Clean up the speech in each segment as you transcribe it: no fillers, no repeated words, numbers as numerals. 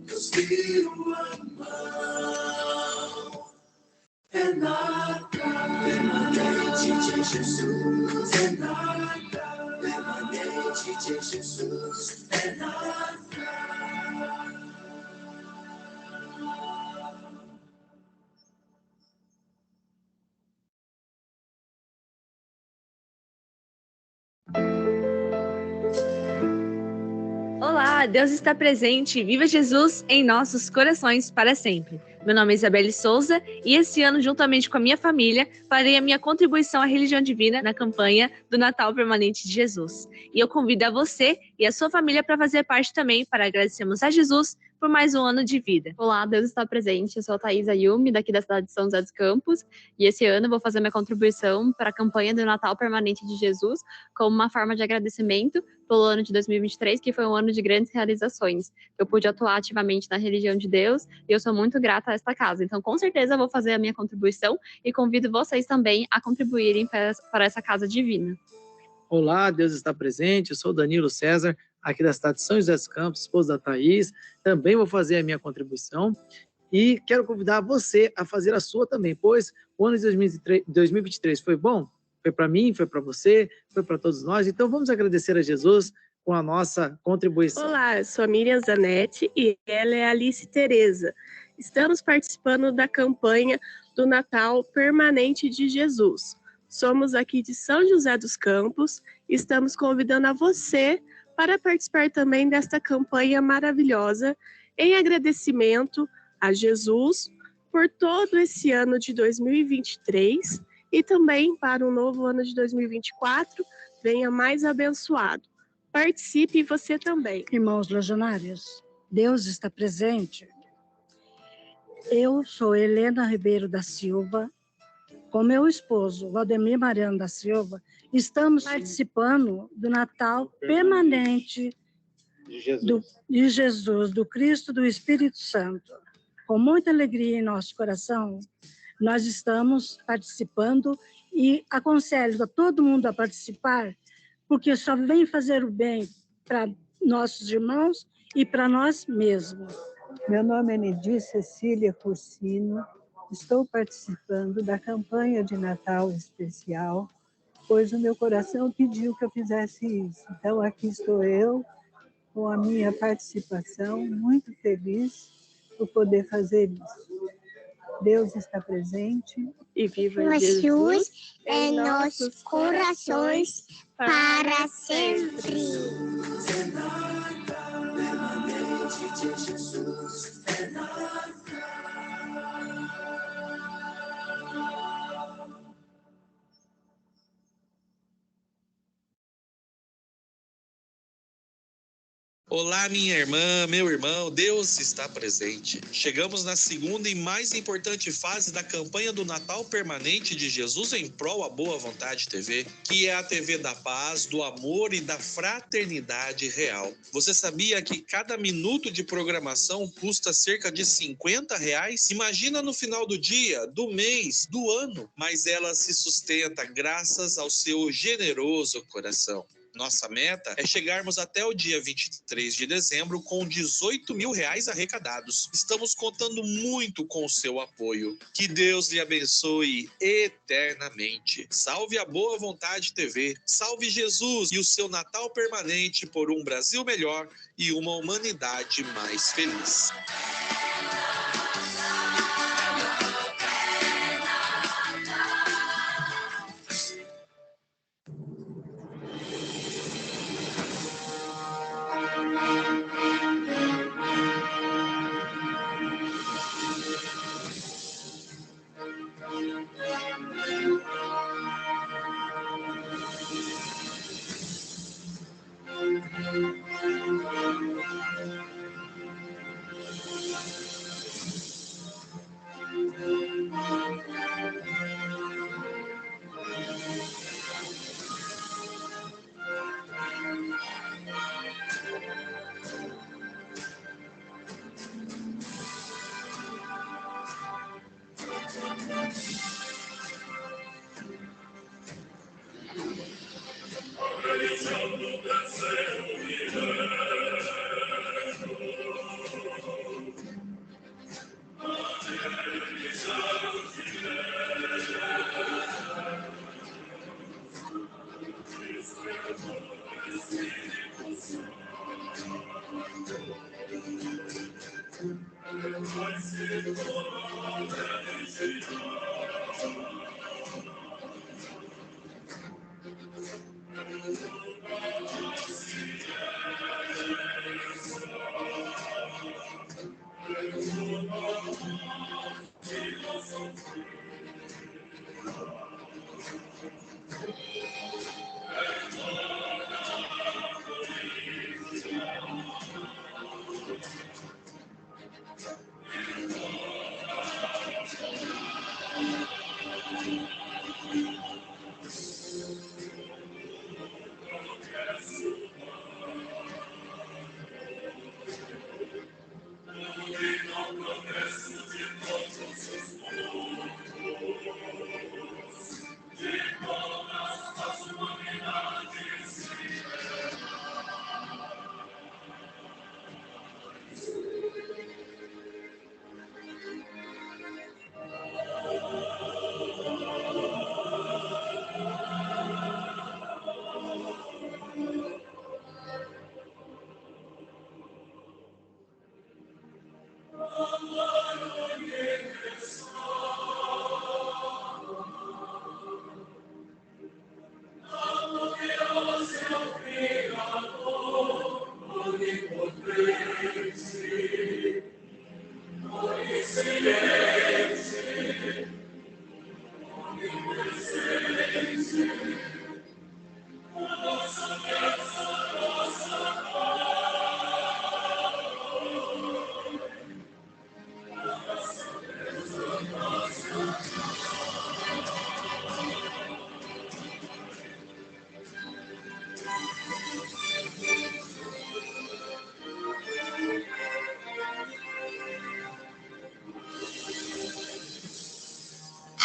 Deus viu a mão, é nada permanente de Jesus, é nada permanente de Jesus, é nada. Olá, Deus está presente, viva Jesus em nossos corações para sempre. Meu nome é Isabelle Souza e esse ano, juntamente com a minha família, farei a minha contribuição à religião divina na campanha do Natal Permanente de Jesus. E eu convido a você e a sua família para fazer parte também, para agradecermos a Jesus por mais um ano de vida. Olá, Deus está presente. Eu sou a Thaís Ayumi, daqui da cidade de São José dos Campos, e esse ano eu vou fazer minha contribuição para a campanha do Natal Permanente de Jesus, como uma forma de agradecimento pelo ano de 2023, que foi um ano de grandes realizações. Eu pude atuar ativamente na religião de Deus e eu sou muito grata a esta casa. Então, com certeza, eu vou fazer a minha contribuição e convido vocês também a contribuírem para essa casa divina. Olá, Deus está presente. Eu sou Danilo César, aqui da cidade de São José dos Campos, esposo da Thaís. Também vou fazer a minha contribuição e quero convidar você a fazer a sua também, pois o ano de 2023 foi bom? Foi para mim, foi para você, foi para todos nós. Então vamos agradecer a Jesus com a nossa contribuição. Olá, eu sou a Miriam Zanetti e ela é a Alice Tereza. Estamos participando da campanha do Natal Permanente de Jesus. Somos aqui de São José dos Campos e estamos convidando a você para participar também desta campanha maravilhosa em agradecimento a Jesus por todo esse ano de 2023 e também para o novo ano de 2024, venha mais abençoado. Participe você também. Irmãos legionários, Deus está presente. Eu sou Helena Ribeiro da Silva, com meu esposo, Valdemir Mariano da Silva, estamos participando do Natal permanente de Jesus, do Cristo, do Espírito Santo. Com muita alegria em nosso coração, nós estamos participando e aconselho a todo mundo a participar, porque só vem fazer o bem para nossos irmãos e para nós mesmos. Meu nome é Nedir Cecília Cursino, estou participando da campanha de Natal especial, pois o meu coração pediu que eu fizesse isso. Então aqui estou eu, com a minha participação, muito feliz por poder fazer isso. Deus está presente. E viva Jesus em nossos corações para sempre. É nada permanente de Jesus, é nada. Olá, minha irmã, meu irmão, Deus está presente. Chegamos na segunda e mais importante fase da campanha do Natal Permanente de Jesus em prol à Boa Vontade TV, que é a TV da paz, do amor e da fraternidade real. Você sabia que cada minuto de programação custa cerca de R$50? Imagina no final do dia, do mês, do ano, mas ela se sustenta graças ao seu generoso coração. Nossa meta é chegarmos até o dia 23 de dezembro com R$18 mil arrecadados. Estamos contando muito com o seu apoio. Que Deus lhe abençoe eternamente. Salve a Boa Vontade TV. Salve Jesus e o seu Natal permanente por um Brasil melhor e uma humanidade mais feliz.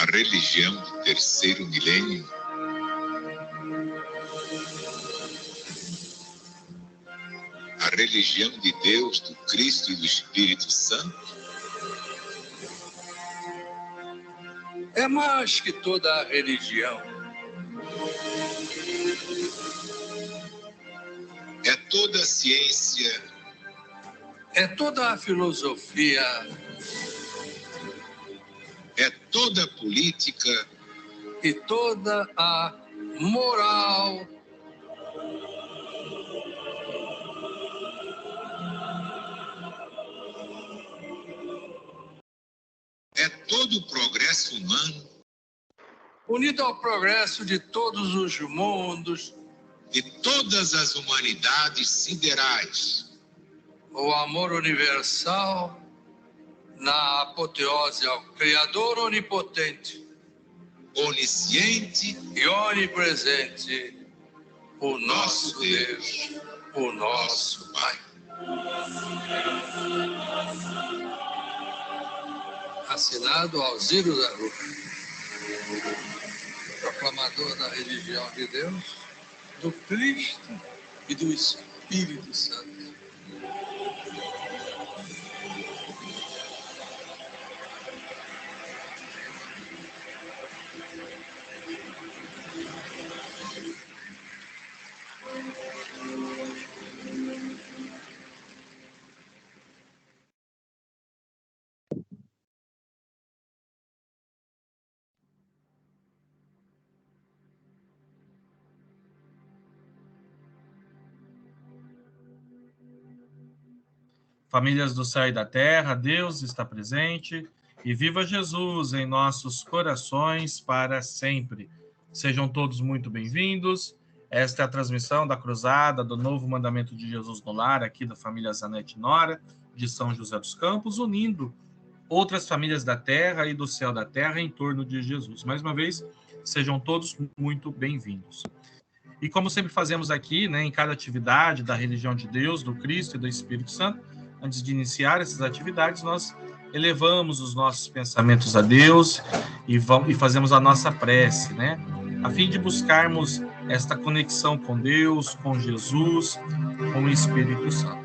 A religião do terceiro milênio a religião de Deus, do Cristo e do Espírito Santo é mais que toda a religião. É toda a ciência, é toda a filosofia, é toda a política e toda a moral. É todo o progresso humano, unido ao progresso de todos os mundos, de todas as humanidades siderais. O amor universal na apoteose ao Criador onipotente, onisciente e onipresente, o nosso Deus, o nosso Pai. Assinado Alziro da Rua, proclamador da religião de Deus, do Cristo e do Espírito Santo. Famílias do céu e da terra, Deus está presente e viva Jesus em nossos corações para sempre. Sejam todos muito bem-vindos. Esta é a transmissão da Cruzada do Novo Mandamento de Jesus no Lar, aqui da família Zanetti Nora, de São José dos Campos, unindo outras famílias da terra e do céu da terra em torno de Jesus. Mais uma vez, sejam todos muito bem-vindos. E como sempre fazemos aqui, né, em cada atividade da religião de Deus, do Cristo e do Espírito Santo, antes de iniciar essas atividades, nós elevamos os nossos pensamentos a Deus e fazemos a nossa prece, né? A fim de buscarmos esta conexão com Deus, com Jesus, com o Espírito Santo.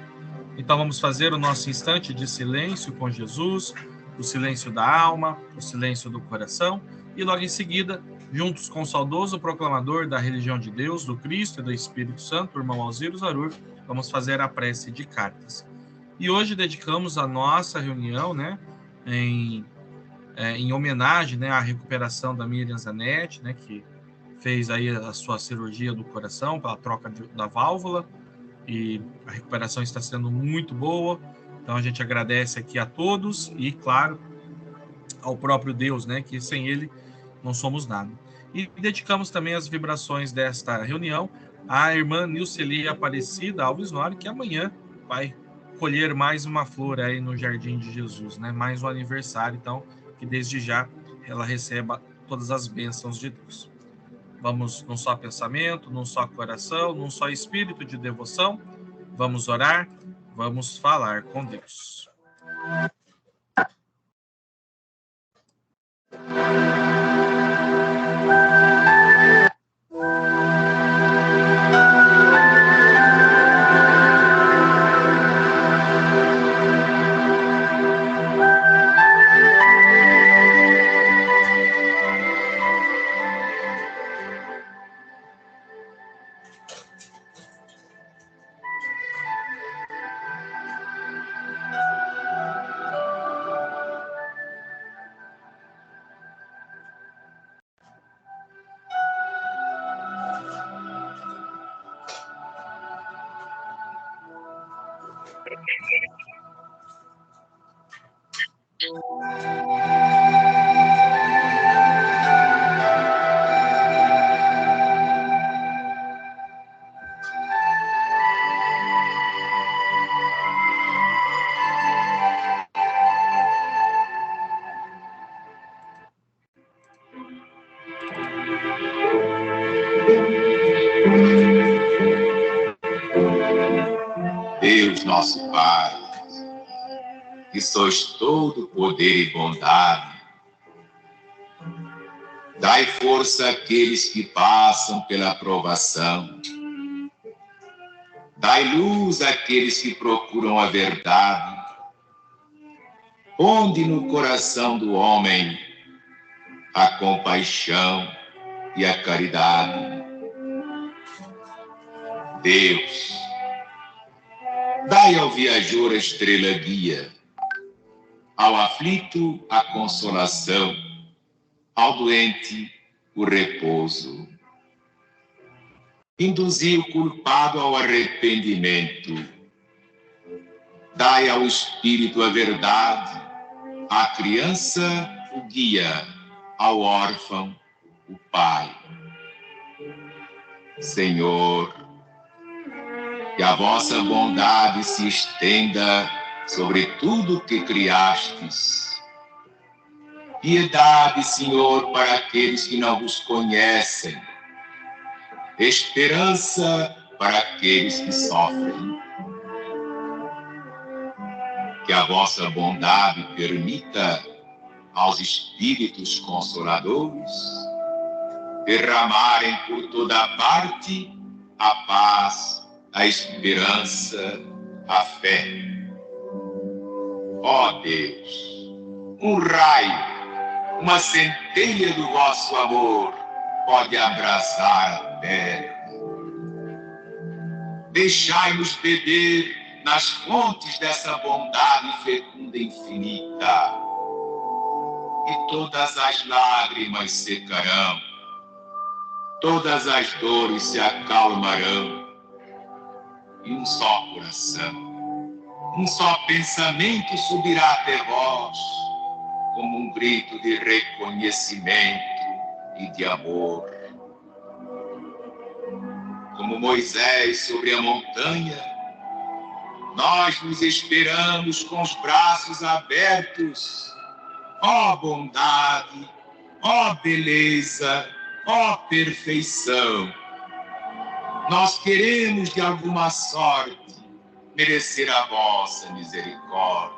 Então vamos fazer o nosso instante de silêncio com Jesus, o silêncio da alma, o silêncio do coração, e logo em seguida, juntos com o saudoso proclamador da religião de Deus, do Cristo e do Espírito Santo, o irmão Alziro Zarur, vamos fazer a prece de cartas. E hoje dedicamos a nossa reunião, né, em homenagem, né, à recuperação da Miriam Zanetti, né, que fez aí a sua cirurgia do coração pela troca da válvula, e a recuperação está sendo muito boa. Então a gente agradece aqui a todos e, claro, ao próprio Deus, né, que sem ele não somos nada. E dedicamos também as vibrações desta reunião à irmã Nilceli Aparecida Alves Nori, que amanhã vai colher mais uma flor aí no Jardim de Jesus, né? Mais um aniversário, então, que desde já ela receba todas as bênçãos de Deus. Vamos num só pensamento, num só coração, num só espírito de devoção. Vamos orar, vamos falar com Deus. Deus nosso Pai, que sois todo poder e bondade, dai força àqueles que passam pela provação, dai luz àqueles que procuram a verdade, ponde no coração do homem a compaixão e a caridade. Deus, dai ao viajor a estrela guia, ao aflito a consolação, ao doente o repouso. Induzi o culpado ao arrependimento. Dai ao espírito a verdade, à criança o guia, ao órfão o pai. Senhor, que a vossa bondade se estenda sobre tudo que criastes. Piedade, Senhor, para aqueles que não vos conhecem. Esperança para aqueles que sofrem. Que a vossa bondade permita aos espíritos consoladores derramarem por toda parte a paz, a esperança, a fé. Ó Deus, um raio, uma centelha do vosso amor pode abrasar a terra. Deixai-nos beber nas fontes dessa bondade fecunda e infinita, e todas as lágrimas secarão, todas as dores se acalmarão, e um só coração, um só pensamento subirá até vós, como um grito de reconhecimento e de amor. Como Moisés sobre a montanha, nós nos esperamos com os braços abertos. Ó bondade, ó beleza, ó perfeição. Nós queremos de alguma sorte merecer a vossa misericórdia.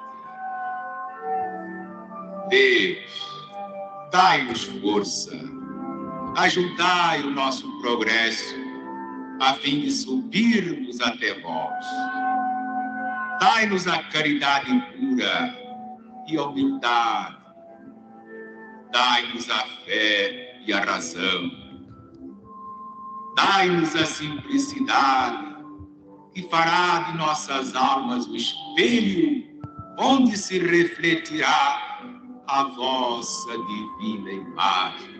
Deus, dai-nos força, ajudai o nosso progresso, a fim de subirmos até vós. Dai-nos a caridade pura e a humildade. Dai-nos a fé e a razão. Dai-nos a simplicidade, que fará de nossas almas o espelho onde se refletirá a vossa divina imagem.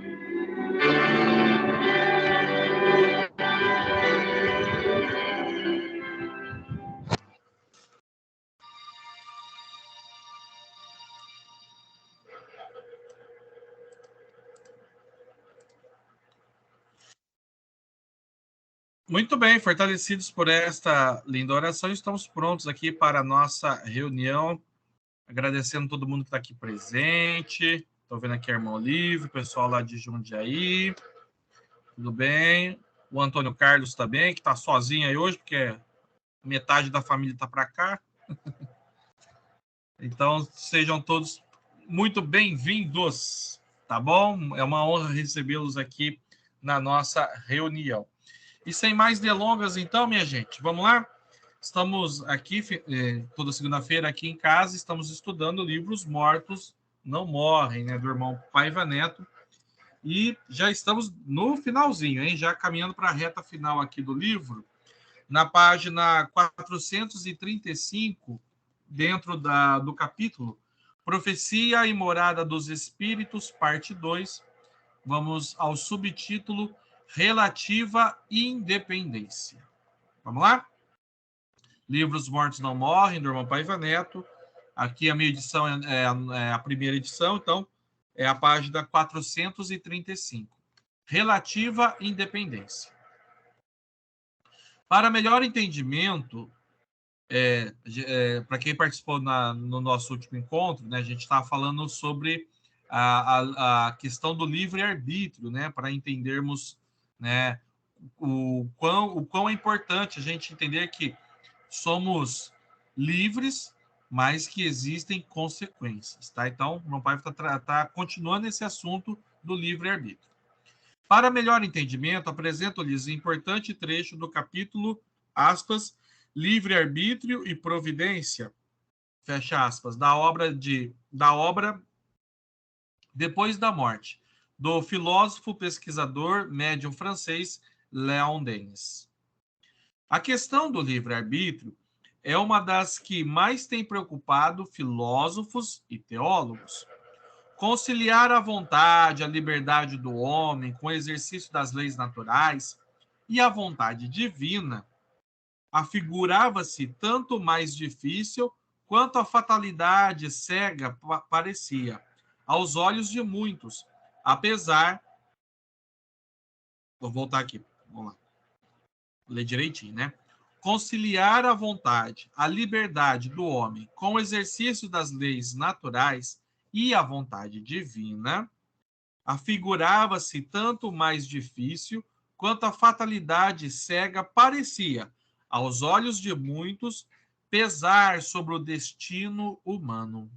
Muito bem, fortalecidos por esta linda oração, estamos prontos aqui para a nossa reunião. Agradecendo todo mundo que está aqui presente. Estou vendo aqui a irmã Olívia, o pessoal lá de Jundiaí. Tudo bem? O Antônio Carlos também, que está sozinho aí hoje, porque metade da família está para cá. Então, sejam todos muito bem-vindos, tá bom? É uma honra recebê-los aqui na nossa reunião. E sem mais delongas, então, minha gente, vamos lá? Estamos aqui, toda segunda-feira aqui em casa, estamos estudando livros Mortos Não Morrem, né, do irmão Paiva Neto. E já estamos no finalzinho, hein? Já caminhando para a reta final aqui do livro. Na página 435, dentro do capítulo Profecia e Morada dos Espíritos, parte 2, vamos ao subtítulo Relativa Independência. Vamos lá? Livros Mortos Não Morrem, do irmão Paiva Neto. Aqui a minha edição é a primeira edição, então é a página 435. Relativa Independência. Para melhor entendimento, para quem participou no nosso último encontro, né, a gente estava falando sobre a questão do livre-arbítrio, né, para entendermos, né, o quão é importante a gente entender que somos livres, mas que existem consequências, tá? Então, meu pai está continuando esse assunto do livre-arbítrio. Para melhor entendimento, apresento-lhes um importante trecho do capítulo, aspas, Livre-arbítrio e Providência, fecha aspas, da obra Depois da Morte, do filósofo, pesquisador, médium francês Léon Denis. A questão do livre-arbítrio é uma das que mais tem preocupado filósofos e teólogos. Conciliar a vontade, a liberdade do homem com o exercício das leis naturais e a vontade divina afigurava-se tanto mais difícil quanto a fatalidade cega parecia, aos olhos de muitos, apesar... Vou voltar aqui, vamos lá. Vou ler direitinho, né? Conciliar a vontade, a liberdade do homem com o exercício das leis naturais e a vontade divina afigurava-se tanto mais difícil quanto a fatalidade cega parecia, aos olhos de muitos, pesar sobre o destino humano.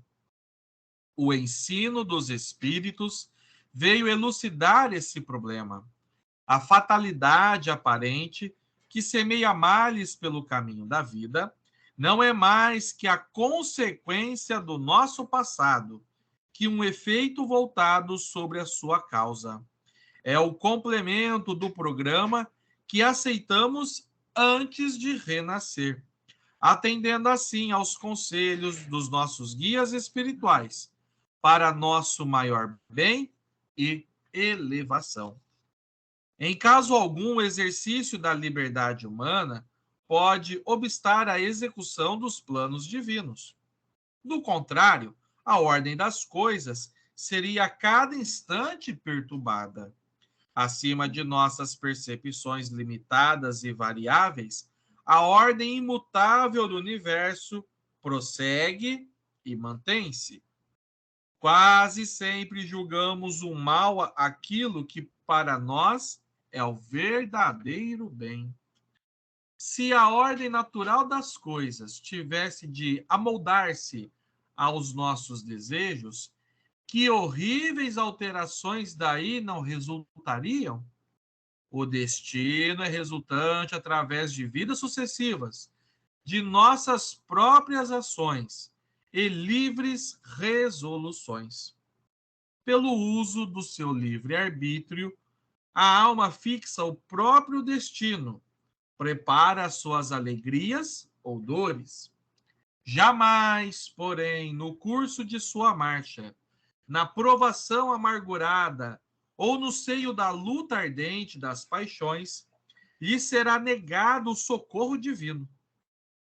O ensino dos espíritos veio elucidar esse problema. A fatalidade aparente que semeia males pelo caminho da vida não é mais que a consequência do nosso passado, que um efeito voltado sobre a sua causa. É o complemento do programa que aceitamos antes de renascer, atendendo assim aos conselhos dos nossos guias espirituais, para nosso maior bem e elevação. Em caso algum, o exercício da liberdade humana pode obstar à execução dos planos divinos. Do contrário, a ordem das coisas seria a cada instante perturbada. Acima de nossas percepções limitadas e variáveis, a ordem imutável do universo prossegue e mantém-se. Quase sempre julgamos o mal aquilo que para nós é o verdadeiro bem. Se a ordem natural das coisas tivesse de amoldar-se aos nossos desejos, que horríveis alterações daí não resultariam? O destino é resultante através de vidas sucessivas, de nossas próprias ações, e livres resoluções. Pelo uso do seu livre-arbítrio, a alma fixa o próprio destino, prepara as suas alegrias ou dores. Jamais, porém, no curso de sua marcha, na provação amargurada ou no seio da luta ardente das paixões, lhe será negado o socorro divino.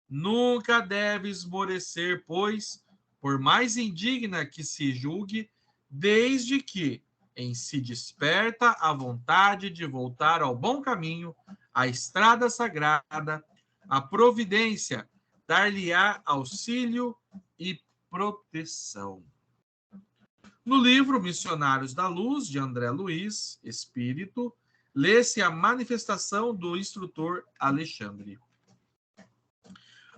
Nunca deve esmorecer, pois, por mais indigna que se julgue, desde que em si desperta a vontade de voltar ao bom caminho, à estrada sagrada, a providência dar-lhe-á auxílio e proteção. No livro Missionários da Luz, de André Luiz, Espírito, lê-se a manifestação do instrutor Alexandre.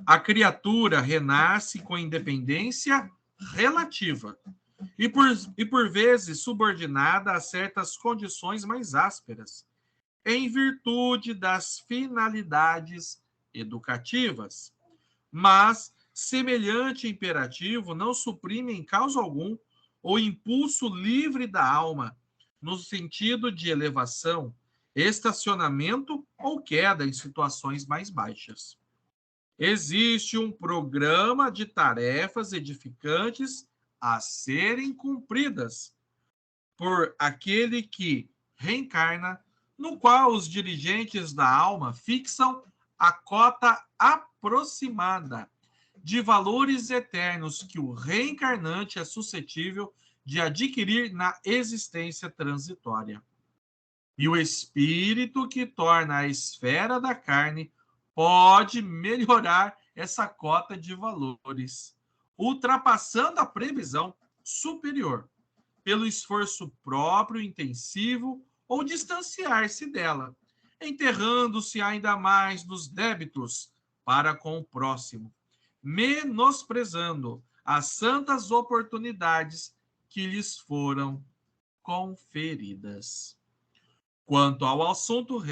A criatura renasce com independência relativa e por vezes subordinada a certas condições mais ásperas, em virtude das finalidades educativas. Mas semelhante imperativo não suprime em causa algum o impulso livre da alma, no sentido de elevação, estacionamento ou queda em situações mais baixas. Existe um programa de tarefas edificantes a serem cumpridas por aquele que reencarna, no qual os dirigentes da alma fixam a cota aproximada de valores eternos que o reencarnante é suscetível de adquirir na existência transitória. E o espírito que torna a esfera da carne pode melhorar essa cota de valores, ultrapassando a previsão superior, pelo esforço próprio intensivo ou distanciar-se dela, enterrando-se ainda mais nos débitos para com o próximo, menosprezando as santas oportunidades que lhes foram conferidas. Quanto ao assunto,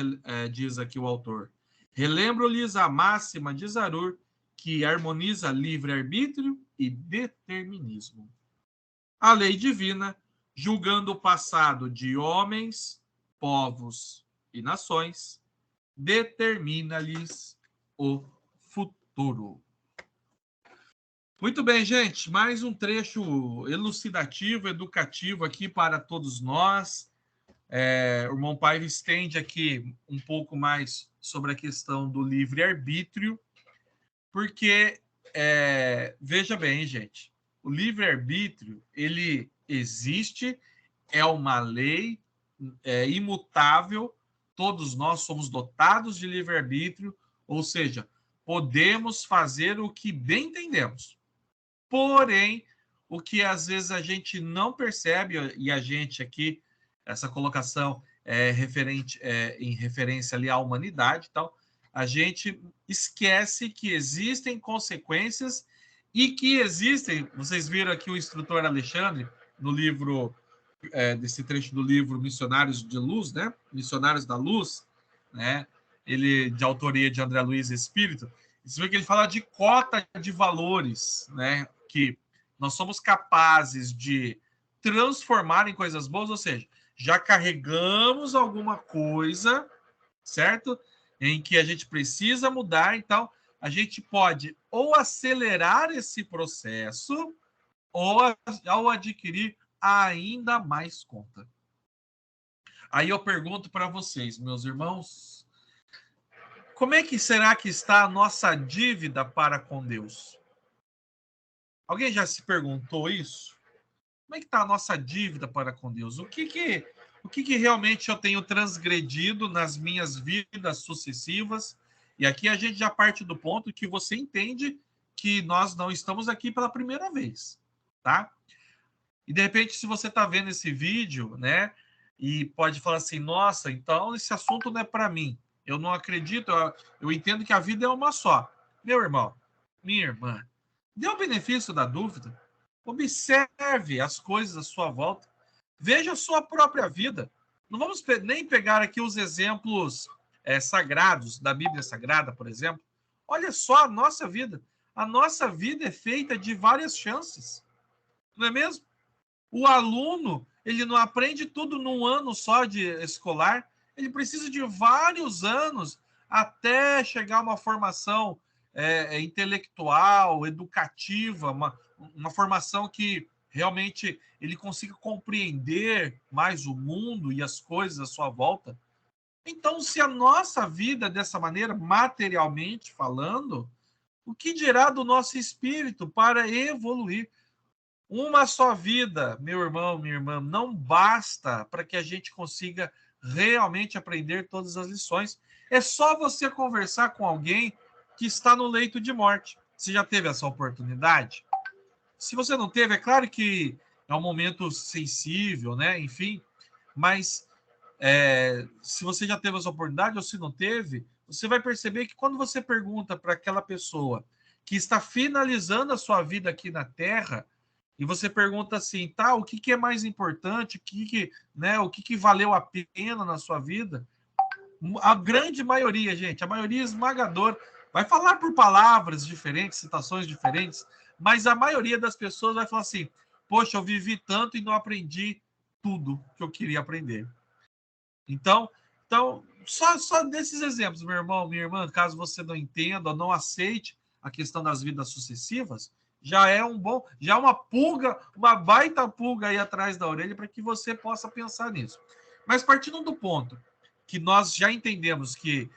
diz aqui o autor, relembro-lhes a máxima de Zarur, que harmoniza livre-arbítrio e determinismo. A lei divina, julgando o passado de homens, povos e nações, determina-lhes o futuro. Muito bem, gente. Mais um trecho elucidativo, educativo aqui para todos nós. O irmão Paiva estende aqui um pouco mais sobre a questão do livre-arbítrio, porque, veja bem, gente, o livre-arbítrio, ele existe, é uma lei imutável, todos nós somos dotados de livre-arbítrio, ou seja, podemos fazer o que bem entendemos. Porém, o que às vezes a gente não percebe, e a gente aqui, essa colocação em referência ali à humanidade e tal, a gente esquece que existem consequências e que existem, vocês viram aqui o instrutor Alexandre, no livro, desse trecho do livro Missionários de Luz, né? Missionários da Luz, né? Ele, de autoria de André Luiz Espírito, você vê que ele fala de cota de valores, né? Que nós somos capazes de transformar em coisas boas, ou seja, já carregamos alguma coisa, certo? Em que a gente precisa mudar, então a gente pode ou acelerar esse processo ou adquirir ainda mais conta. Aí eu pergunto para vocês, meus irmãos, como é que será que está a nossa dívida para com Deus? Alguém já se perguntou isso? Como é que está a nossa dívida para com Deus? O que realmente eu tenho transgredido nas minhas vidas sucessivas? E aqui a gente já parte do ponto que você entende que nós não estamos aqui pela primeira vez, tá? E de repente, se você está vendo esse vídeo, né, e pode falar assim, nossa, então esse assunto não é para mim. Eu não acredito, eu entendo que a vida é uma só. Meu irmão, minha irmã, dê o benefício da dúvida. Observe as coisas à sua volta. Veja a sua própria vida. Não vamos nem pegar aqui os exemplos sagrados da Bíblia Sagrada, por exemplo. Olha só a nossa vida. a nossa vida é feita de várias chances, não é mesmo? O aluno, ele não aprende tudo num ano só de escolar, ele precisa de vários anos até chegar a uma formação intelectual, educativa, uma formação que realmente ele consiga compreender mais o mundo e as coisas à sua volta. Então, se a nossa vida é dessa maneira, materialmente falando, o que dirá do nosso espírito para evoluir? Uma só vida, meu irmão, minha irmã, não basta para que a gente consiga realmente aprender todas as lições. É só você conversar com alguém que está no leito de morte. Você já teve essa oportunidade? Se você não teve, é claro que é um momento sensível, né? Enfim, mas se você já teve essa oportunidade ou se não teve, você vai perceber que quando você pergunta para aquela pessoa que está finalizando a sua vida aqui na Terra, e você pergunta assim, tá, o que é mais importante, o que valeu a pena na sua vida? A grande maioria, gente, a maioria esmagadora, vai falar por palavras diferentes, citações diferentes, mas a maioria das pessoas vai falar assim, poxa, eu vivi tanto e não aprendi tudo que eu queria aprender. Então só desses exemplos, meu irmão, minha irmã, caso você não entenda ou não aceite a questão das vidas sucessivas, já é uma pulga, uma baita pulga aí atrás da orelha para que você possa pensar nisso. Mas partindo do ponto que nós já entendemos que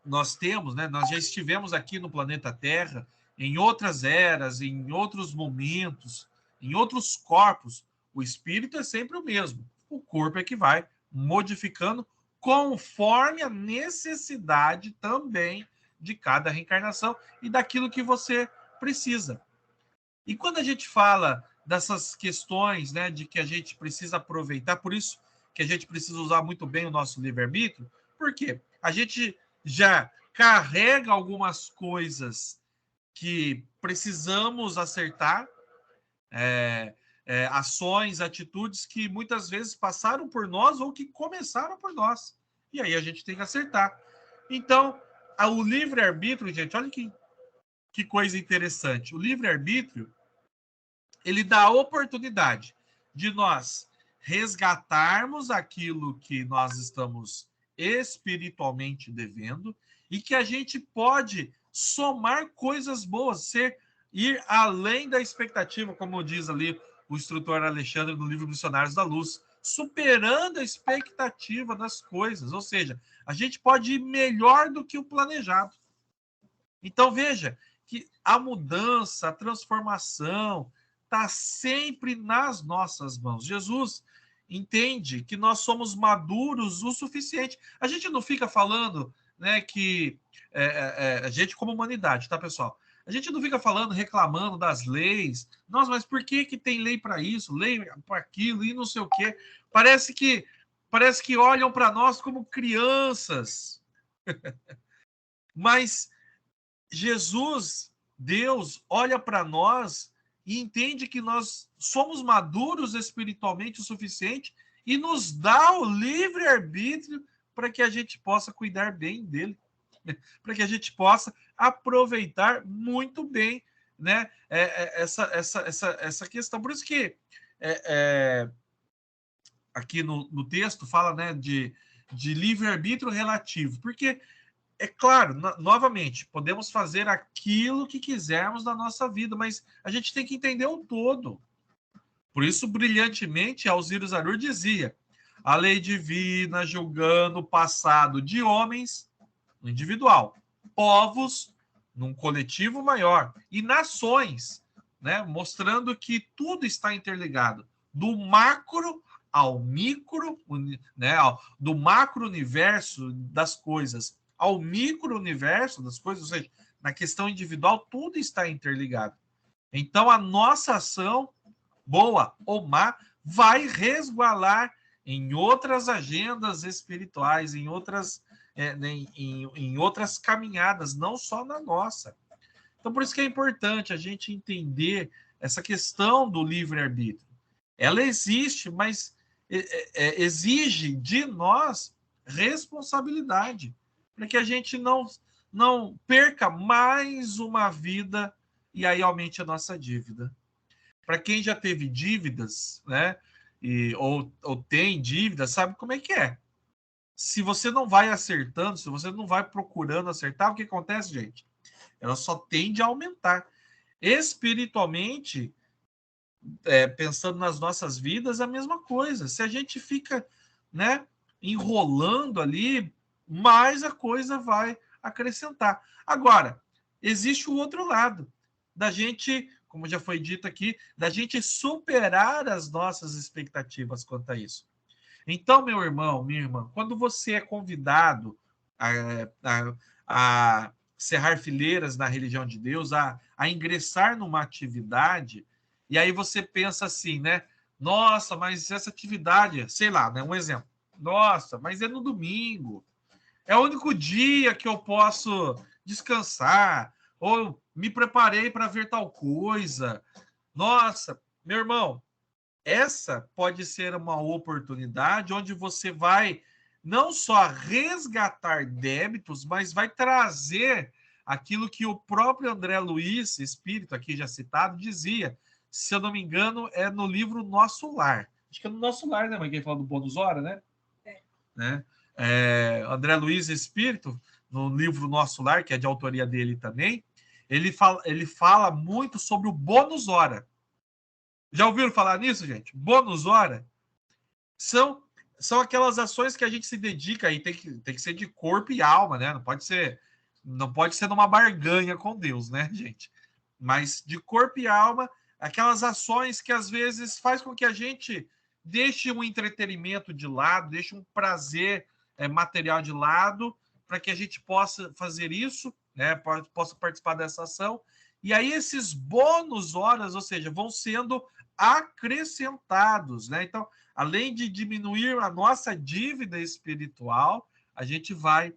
nós temos, né, nós já estivemos aqui no planeta Terra em outras eras, em outros momentos, em outros corpos, o espírito é sempre o mesmo. O corpo é que vai modificando conforme a necessidade também de cada reencarnação e daquilo que você precisa. E quando a gente fala dessas questões, né, de que a gente precisa aproveitar, por isso que a gente precisa usar muito bem o nosso livre-arbítrio, porque a gente já carrega algumas coisas que precisamos acertar, ações, atitudes que muitas vezes passaram por nós ou que começaram por nós. E aí a gente tem que acertar. Então, o livre-arbítrio, gente, olha que coisa interessante. O livre-arbítrio, ele dá a oportunidade de nós resgatarmos aquilo que nós estamos espiritualmente devendo e que a gente pode somar coisas boas, ir além da expectativa, como diz ali o instrutor Alexandre no livro Missionários da Luz, superando a expectativa das coisas, ou seja, a gente pode ir melhor do que o planejado. Então veja que a mudança, a transformação está sempre nas nossas mãos. Jesus entende que nós somos maduros o suficiente. A gente não fica falando, né, que a gente como humanidade, tá, pessoal? A gente não fica falando, reclamando das leis. Nossa, mas por que tem lei para isso, lei para aquilo e não sei o quê? Parece que olham para nós como crianças. Mas Jesus, Deus, olha para nós e entende que nós somos maduros espiritualmente o suficiente e nos dá o livre-arbítrio para que a gente possa cuidar bem dele, para que a gente possa aproveitar muito bem, né, essa questão. Por isso que aqui no texto fala, né, de livre-arbítrio relativo, porque é claro, novamente, podemos fazer aquilo que quisermos na nossa vida, mas a gente tem que entender o todo. Por isso, brilhantemente, Alzira Zarur dizia: a lei divina julgando o passado de homens no individual, povos num coletivo maior e nações, né, mostrando que tudo está interligado, do macro ao micro, né, do macro universo das coisas ao micro-universo das coisas, ou seja, na questão individual, tudo está interligado. Então, a nossa ação, boa ou má, vai resguardar em outras agendas espirituais, em outras caminhadas, não só na nossa. Então, por isso que é importante a gente entender essa questão do livre-arbítrio. Ela existe, mas exige de nós responsabilidade, para que a gente não não perca mais uma vida e aí aumente a nossa dívida. Para quem já teve dívidas, né, ou tem dívidas, sabe como é que é. Se você não vai acertando, se você não vai procurando acertar, o que acontece, gente? Ela só tende a aumentar. Espiritualmente, pensando nas nossas vidas, a mesma coisa. Se a gente fica, né, enrolando ali, mais a coisa vai acrescentar. Agora, existe o outro lado, da gente, como já foi dito aqui, da gente superar as nossas expectativas quanto a isso. Então, meu irmão, minha irmã, quando você é convidado a cerrar fileiras na religião de Deus, a ingressar numa atividade, e aí você pensa assim, né? Nossa, mas essa atividade, sei lá, né? Um exemplo. Nossa, mas é no domingo. É o único dia que eu posso descansar, ou me preparei para ver tal coisa. Nossa, meu irmão, essa pode ser uma oportunidade onde você vai não só resgatar débitos, mas vai trazer aquilo que o próprio André Luiz, espírito aqui já citado, dizia. Se eu não me engano, é no livro Nosso Lar. Acho que é no Nosso Lar, né, mãe? Quem fala do Bônus Hora, né? Né? André Luiz, espírito, no livro Nosso Lar, que é de autoria dele também, ele fala muito sobre o bônus hora. Já ouviram falar nisso, gente? Bônus hora são aquelas ações que a gente se dedica e tem que ser de corpo e alma, né? Não pode ser numa barganha com Deus, né, gente? Mas de corpo e alma, aquelas ações que às vezes faz com que a gente deixe um entretenimento de lado, deixe um prazer material de lado, para que a gente possa fazer isso, né? Possa participar dessa ação. E aí esses bônus horas, ou seja, vão sendo acrescentados, né? Então, além de diminuir a nossa dívida espiritual, a gente vai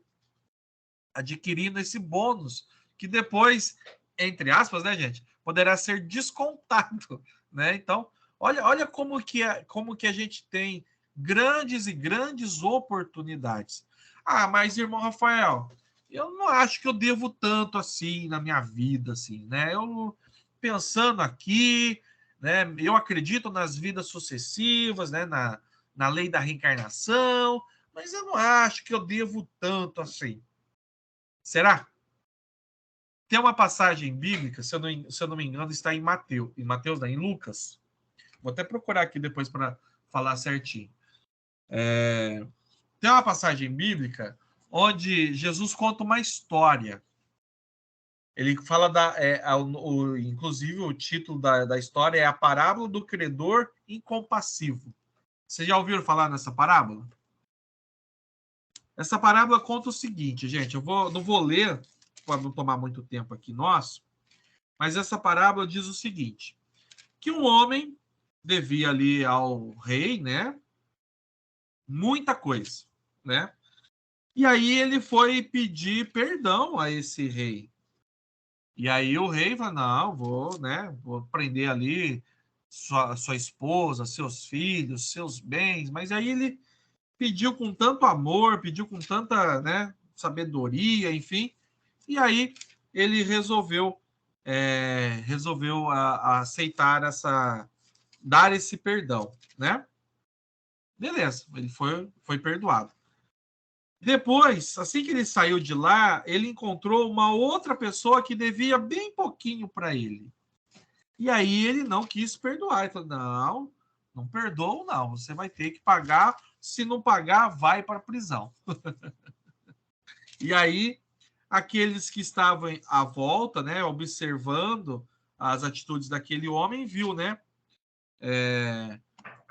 adquirindo esse bônus, que depois, entre aspas, né, gente, poderá ser descontado, né? Então, olha como que a gente tem grandes e grandes oportunidades. Ah, mas, irmão Rafael, eu não acho que eu devo tanto assim na minha vida, assim, né? Eu, pensando aqui, né, eu acredito nas vidas sucessivas, né, na lei da reencarnação, mas eu não acho que eu devo tanto assim. Será? Tem uma passagem bíblica, se eu não me engano, está em Mateus, não, em Lucas. Vou até procurar aqui depois para falar certinho. Tem uma passagem bíblica onde Jesus conta uma história. Ele fala inclusive o título da história é a parábola do credor incompassivo. Vocês já ouviram falar nessa parábola? Essa parábola conta o seguinte, gente, não vou ler para não tomar muito tempo aqui nosso, mas essa parábola diz o seguinte, que um homem devia ali ao rei, né, muita coisa, né? E aí ele foi pedir perdão a esse rei. E aí o rei fala, não, vou prender ali sua esposa, seus filhos, seus bens. Mas aí ele pediu com tanto amor, pediu com tanta, né, sabedoria, enfim. E aí ele resolveu aceitar dar esse perdão, né? Beleza, ele foi perdoado. Depois, assim que ele saiu de lá, ele encontrou uma outra pessoa que devia bem pouquinho para ele. E aí ele não quis perdoar. Ele falou, não perdoo, não. Você vai ter que pagar. Se não pagar, vai para a prisão. E aí, aqueles que estavam à volta, né, observando as atitudes daquele homem, viu, né?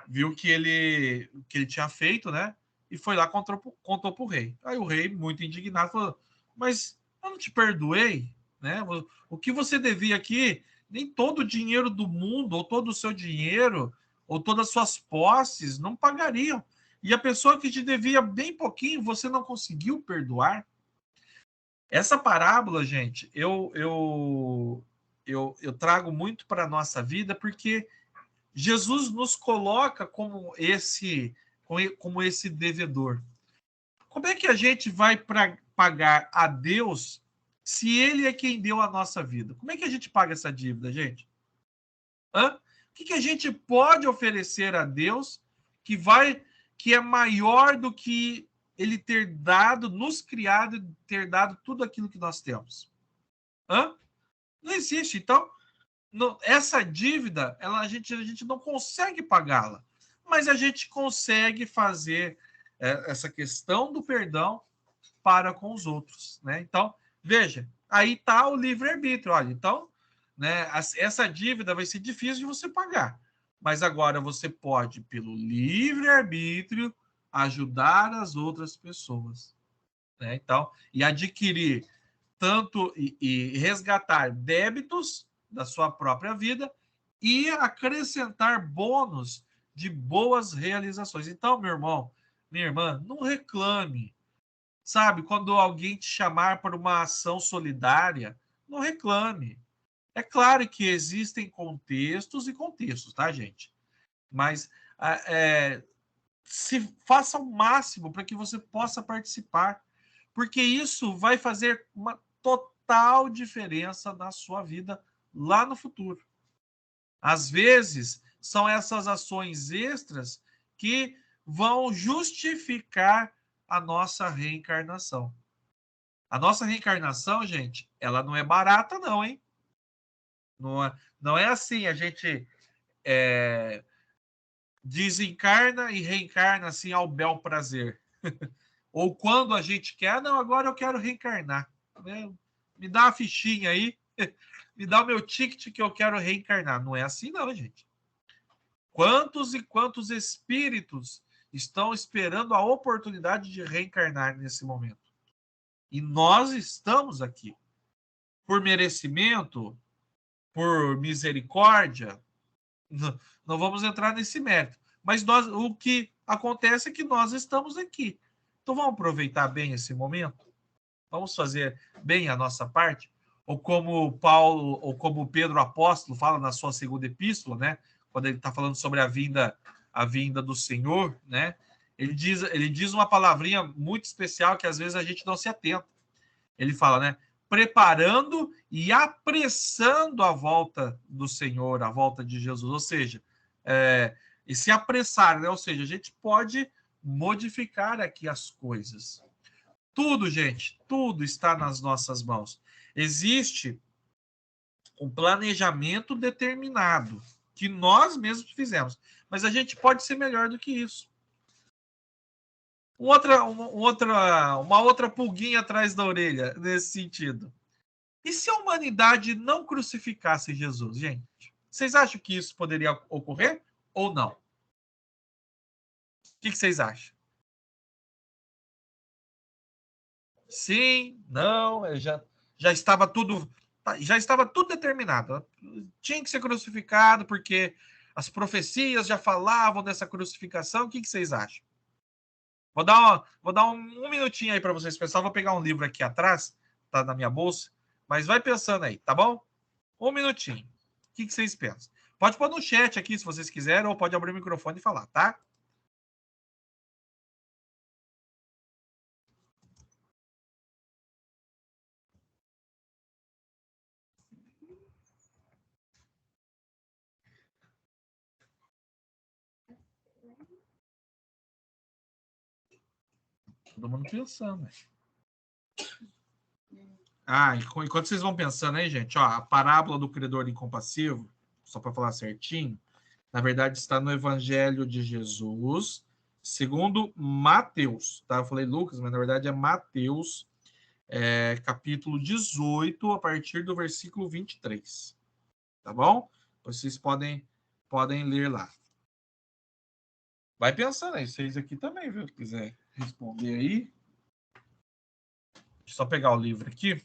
Viu que ele tinha feito, né? E foi lá contou para o rei. Aí o rei, muito indignado, falou, mas eu não te perdoei, né? O que você devia aqui, nem todo o dinheiro do mundo, ou todo o seu dinheiro, ou todas as suas posses, não pagariam. E a pessoa que te devia bem pouquinho, você não conseguiu perdoar. Essa parábola, gente, eu trago muito para a nossa vida, porque Jesus nos coloca como esse devedor. Como é que a gente vai pagar a Deus Se ele é quem deu a nossa vida, como é que a gente paga essa dívida, gente? Hã? O que a gente pode oferecer a Deus que é maior do que ele ter dado, nos criado, ter dado tudo aquilo que nós temos? Hã? Não existe. Então, essa dívida, a gente não consegue pagá-la, mas a gente consegue fazer essa questão do perdão para com os outros, né? Então, veja, aí está o livre-arbítrio. Olha, então, né, essa dívida vai ser difícil de você pagar, mas agora você pode, pelo livre-arbítrio, ajudar as outras pessoas, né? Então, e adquirir tanto e resgatar débitos da sua própria vida e acrescentar bônus de boas realizações. Então, meu irmão, minha irmã, não reclame. Sabe, quando alguém te chamar para uma ação solidária, não reclame. É claro que existem contextos e contextos, tá, gente? Mas se faça o máximo para que você possa participar, porque isso vai fazer uma total diferença na sua vida lá no futuro. Às vezes, são essas ações extras que vão justificar a nossa reencarnação. A nossa reencarnação, gente, ela não é barata, não, hein? Não é assim, a gente desencarna e reencarna assim ao bel prazer. Ou quando a gente quer, não, agora eu quero reencarnar. Né? Me dá uma fichinha aí, me dá o meu ticket que eu quero reencarnar. Não é assim, não, gente. Quantos e quantos espíritos estão esperando a oportunidade de reencarnar nesse momento? E nós estamos aqui. Por merecimento, por misericórdia, não vamos entrar nesse mérito. Mas o que acontece é que nós estamos aqui. Então vamos aproveitar bem esse momento? Vamos fazer bem a nossa parte? Ou como Paulo, ou como Pedro apóstolo fala na sua segunda epístola, né? Quando ele está falando sobre a vinda do Senhor, né? Ele diz uma palavrinha muito especial que às vezes a gente não se atenta. Ele fala, né? Preparando e apressando a volta do Senhor, a volta de Jesus. Ou seja, e se apressar, né? Ou seja, a gente pode modificar aqui as coisas. Tudo, gente, tudo está nas nossas mãos. Existe um planejamento determinado que nós mesmos fizemos, mas a gente pode ser melhor do que isso. Uma outra pulguinha atrás da orelha nesse sentido. E se a humanidade não crucificasse Jesus, gente? Vocês acham que isso poderia ocorrer ou não? O que vocês acham? Sim, não, já estava tudo determinado. Tinha que ser crucificado porque as profecias já falavam dessa crucificação. O que vocês acham? Vou dar um minutinho aí para vocês pensar. Vou pegar um livro aqui atrás, tá na minha bolsa, mas vai pensando aí, tá bom? Um minutinho. O que vocês pensam? Pode pôr no chat aqui se vocês quiserem, ou pode abrir o microfone e falar, tá? Todo mundo pensando. Enquanto vocês vão pensando aí, gente, ó, a parábola do credor incompassivo, só para falar certinho, na verdade está no Evangelho de Jesus, segundo Mateus, tá? Eu falei Lucas, mas na verdade é Mateus, capítulo 18, a partir do versículo 23. Tá bom? Vocês podem ler lá. Vai pensando aí, vocês aqui também, viu? Se quiser responder aí. Deixa eu só pegar o livro aqui.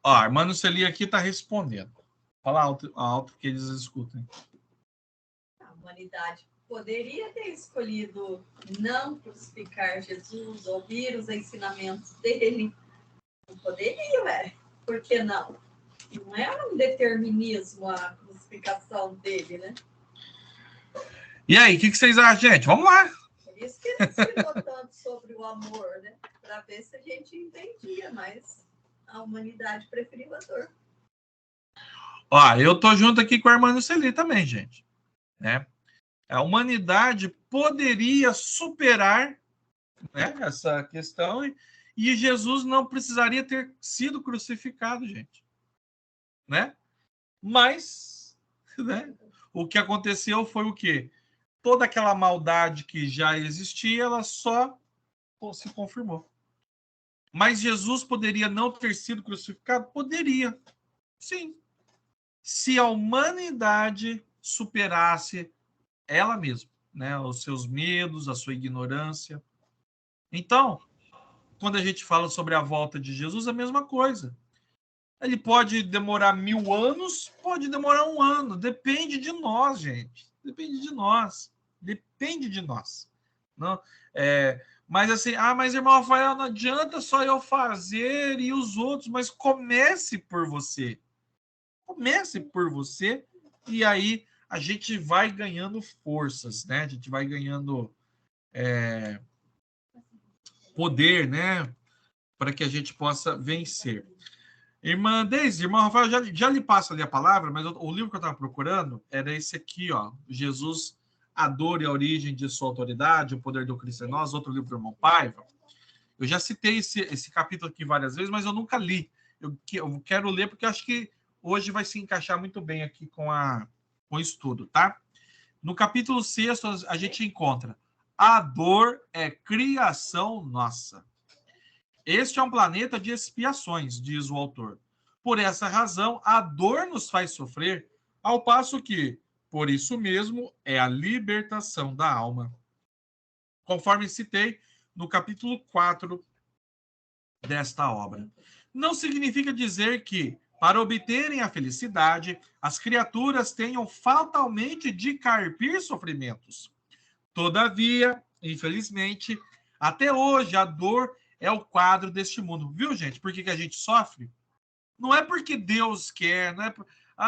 Ó, a irmã Nuceli aqui está respondendo. Fala alto que eles escutem. A humanidade poderia ter escolhido não crucificar Jesus, ouvir os ensinamentos dele, Poderia, por que não? Não é um determinismo a crucificação dele, né? E aí, o que vocês acham, gente? Vamos lá. Por isso que ele ensinou tanto sobre o amor, né? Para ver se a gente entendia, mas a humanidade preferiu a dor. Ó, eu tô junto aqui com a irmã Luceli também, gente. Né? A humanidade poderia superar, né, essa questão e Jesus não precisaria ter sido crucificado, gente. Né? Mas, né, o que aconteceu foi o quê? Toda aquela maldade que já existia, ela só se confirmou. Mas Jesus poderia não ter sido crucificado? Poderia, sim. Se a humanidade superasse ela mesma, né, os seus medos, a sua ignorância. Então, quando a gente fala sobre a volta de Jesus, é a mesma coisa. Ele pode demorar 1000 anos, pode demorar 1 ano. Depende de nós, gente. Depende de nós. Depende de nós. Não, mas assim, mas irmão Rafael, não adianta só eu fazer e os outros, mas comece por você. Comece por você e aí a gente vai ganhando forças, né? A gente vai ganhando poder, né? Para que a gente possa vencer. Irmã Deise, irmão Rafael, já lhe passo ali a palavra, mas o livro que eu estava procurando era esse aqui, ó. Jesus, a dor e a origem de sua autoridade, o poder do Cristo em nós, outro livro do irmão Paiva. Eu já citei esse capítulo aqui várias vezes, mas eu nunca li. Eu quero ler porque acho que hoje vai se encaixar muito bem aqui com o estudo, tá? No capítulo 6, a gente encontra a dor é criação nossa. Este é um planeta de expiações, diz o autor. Por essa razão, a dor nos faz sofrer, ao passo que, por isso mesmo, é a libertação da alma. Conforme citei no capítulo 4 desta obra. Não significa dizer que, para obterem a felicidade, as criaturas tenham fatalmente de carpir sofrimentos. Todavia, infelizmente, até hoje a dor é o quadro deste mundo. Viu, gente? Por que a gente sofre? Não é porque Deus quer, não é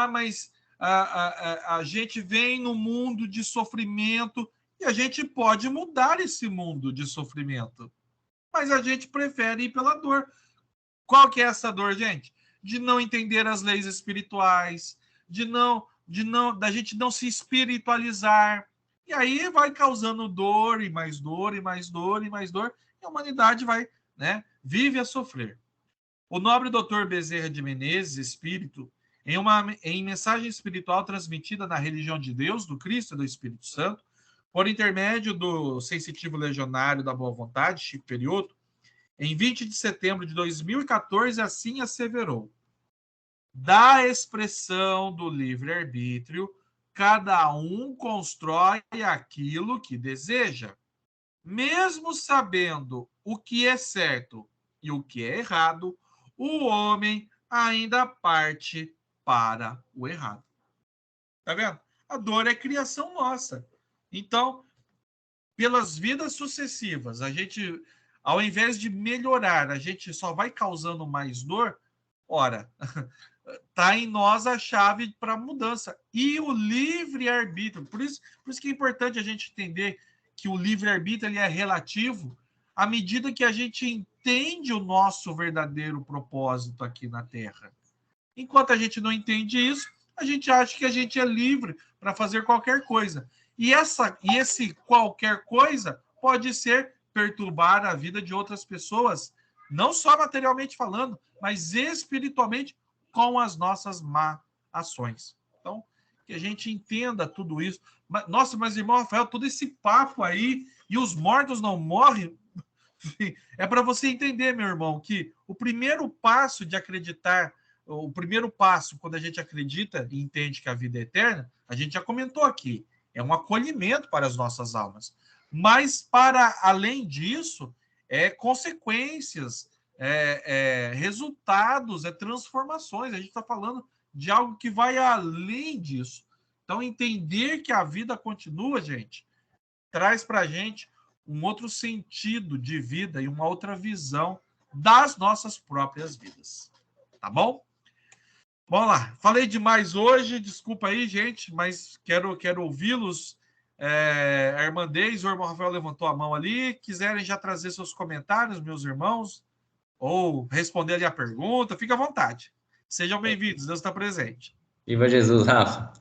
mas a gente vem no mundo de sofrimento e a gente pode mudar esse mundo de sofrimento. Mas a gente prefere ir pela dor. Qual que é essa dor, gente? De não entender as leis espirituais, da gente não se espiritualizar. E aí vai causando dor, e mais dor, e mais dor, e mais dor, e a humanidade vai, né, vive a sofrer. O nobre doutor Bezerra de Menezes, espírito, em mensagem espiritual transmitida na religião de Deus, do Cristo e do Espírito Santo, por intermédio do sensitivo legionário da boa vontade, Chico Perioto, em 20 de setembro de 2014, assim asseverou: da expressão do livre-arbítrio, cada um constrói aquilo que deseja, mesmo sabendo o que é certo e o que é errado, o homem ainda parte para o errado. Tá vendo? A dor é criação nossa. Então, pelas vidas sucessivas, a gente, ao invés de melhorar, a gente só vai causando mais dor. Ora, está em nós a chave para a mudança. E o livre-arbítrio. Por isso que é importante a gente entender que o livre-arbítrio ele é relativo à medida que a gente entende o nosso verdadeiro propósito aqui na Terra. Enquanto a gente não entende isso, a gente acha que a gente é livre para fazer qualquer coisa. E esse qualquer coisa pode ser perturbar a vida de outras pessoas, não só materialmente falando, mas espiritualmente, com as nossas má ações. Então, que a gente entenda tudo isso. Nossa, mas irmão Rafael, todo esse papo aí, e os mortos não morrem, é para você entender, meu irmão, que o primeiro passo de acreditar, o primeiro passo quando a gente acredita e entende que a vida é eterna, a gente já comentou aqui, é um acolhimento para as nossas almas. Mas, para além disso, consequências, resultados, transformações. A gente está falando de algo que vai além disso. Então, entender que a vida continua, gente, traz para a gente um outro sentido de vida e uma outra visão das nossas próprias vidas. Tá bom? Vamos lá. Falei demais hoje, desculpa aí, gente, mas quero ouvi-los. A irmã Deise, o irmão Rafael levantou a mão ali. Quiserem já trazer seus comentários, meus irmãos, ou responder ali a pergunta, fica à vontade. Sejam bem-vindos, Deus está presente. Viva Jesus, Rafa.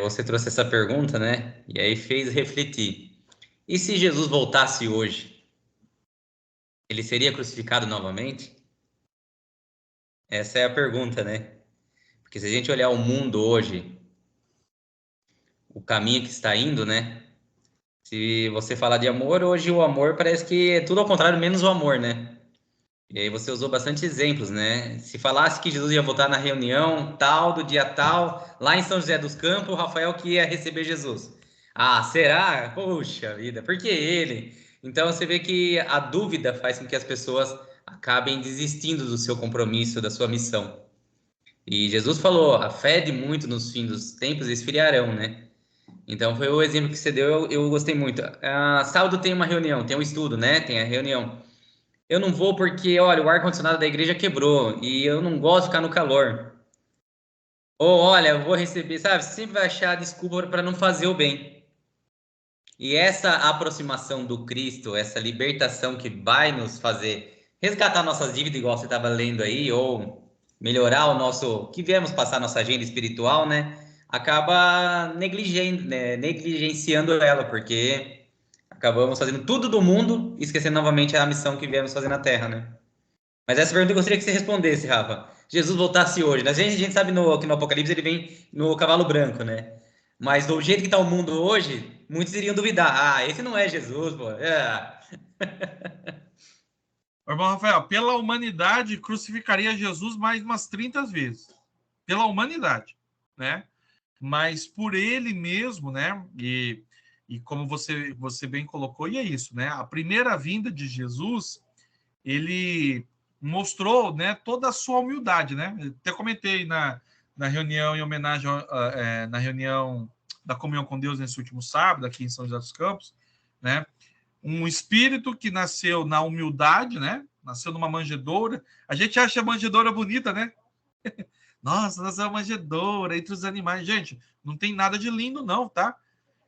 Você trouxe essa pergunta, né? E aí fez refletir. E se Jesus voltasse hoje, ele seria crucificado novamente? Essa é a pergunta, né? Porque se a gente olhar o mundo hoje, o caminho que está indo, né? Se você falar de amor, hoje o amor parece que é tudo ao contrário, menos o amor, né? E aí você usou bastante exemplos, né? Se falasse que Jesus ia voltar na reunião tal, do dia tal, lá em São José dos Campos, o Rafael que ia receber Jesus. Ah, será? Puxa vida, por que ele? Então você vê que a dúvida faz com que as pessoas acabem desistindo do seu compromisso, da sua missão. E Jesus falou, a fé de muito nos fins dos tempos esfriarão, né? Então foi o exemplo que você deu, eu gostei muito. Sábado tem uma reunião, tem um estudo, né? Tem a reunião. Eu não vou porque, olha, o ar-condicionado da igreja quebrou e eu não gosto de ficar no calor. Ou, olha, eu vou receber, sabe? Você sempre vai achar desculpa para não fazer o bem. E essa aproximação do Cristo, essa libertação que vai nos fazer resgatar nossas dívidas, igual você estava lendo aí, ou melhorar o nosso, que viemos passar nossa agenda espiritual, né? Acaba negligenciando ela, porque acabamos fazendo tudo do mundo e esquecendo novamente a missão que viemos fazer na Terra, né? Mas essa pergunta eu gostaria que você respondesse, Rafa. Jesus voltasse hoje. A gente sabe que no Apocalipse ele vem no cavalo branco, né? Mas do jeito que está o mundo hoje, muitos iriam duvidar. Ah, esse não é Jesus, pô. Irmão Rafael, pela humanidade, crucificaria Jesus mais umas 30 vezes. Pela humanidade, né? Mas por ele mesmo, né? E como você bem colocou, e é isso, né? A primeira vinda de Jesus, ele mostrou, né, toda a sua humildade, né? Eu até comentei na reunião em homenagem na reunião da comunhão com Deus nesse último sábado, aqui em São José dos Campos, né? Um espírito que nasceu na humildade, né? Nasceu numa manjedoura. A gente acha a manjedoura bonita, né? Nossa, nasceu uma manjedoura entre os animais. Gente, não tem nada de lindo, não, tá?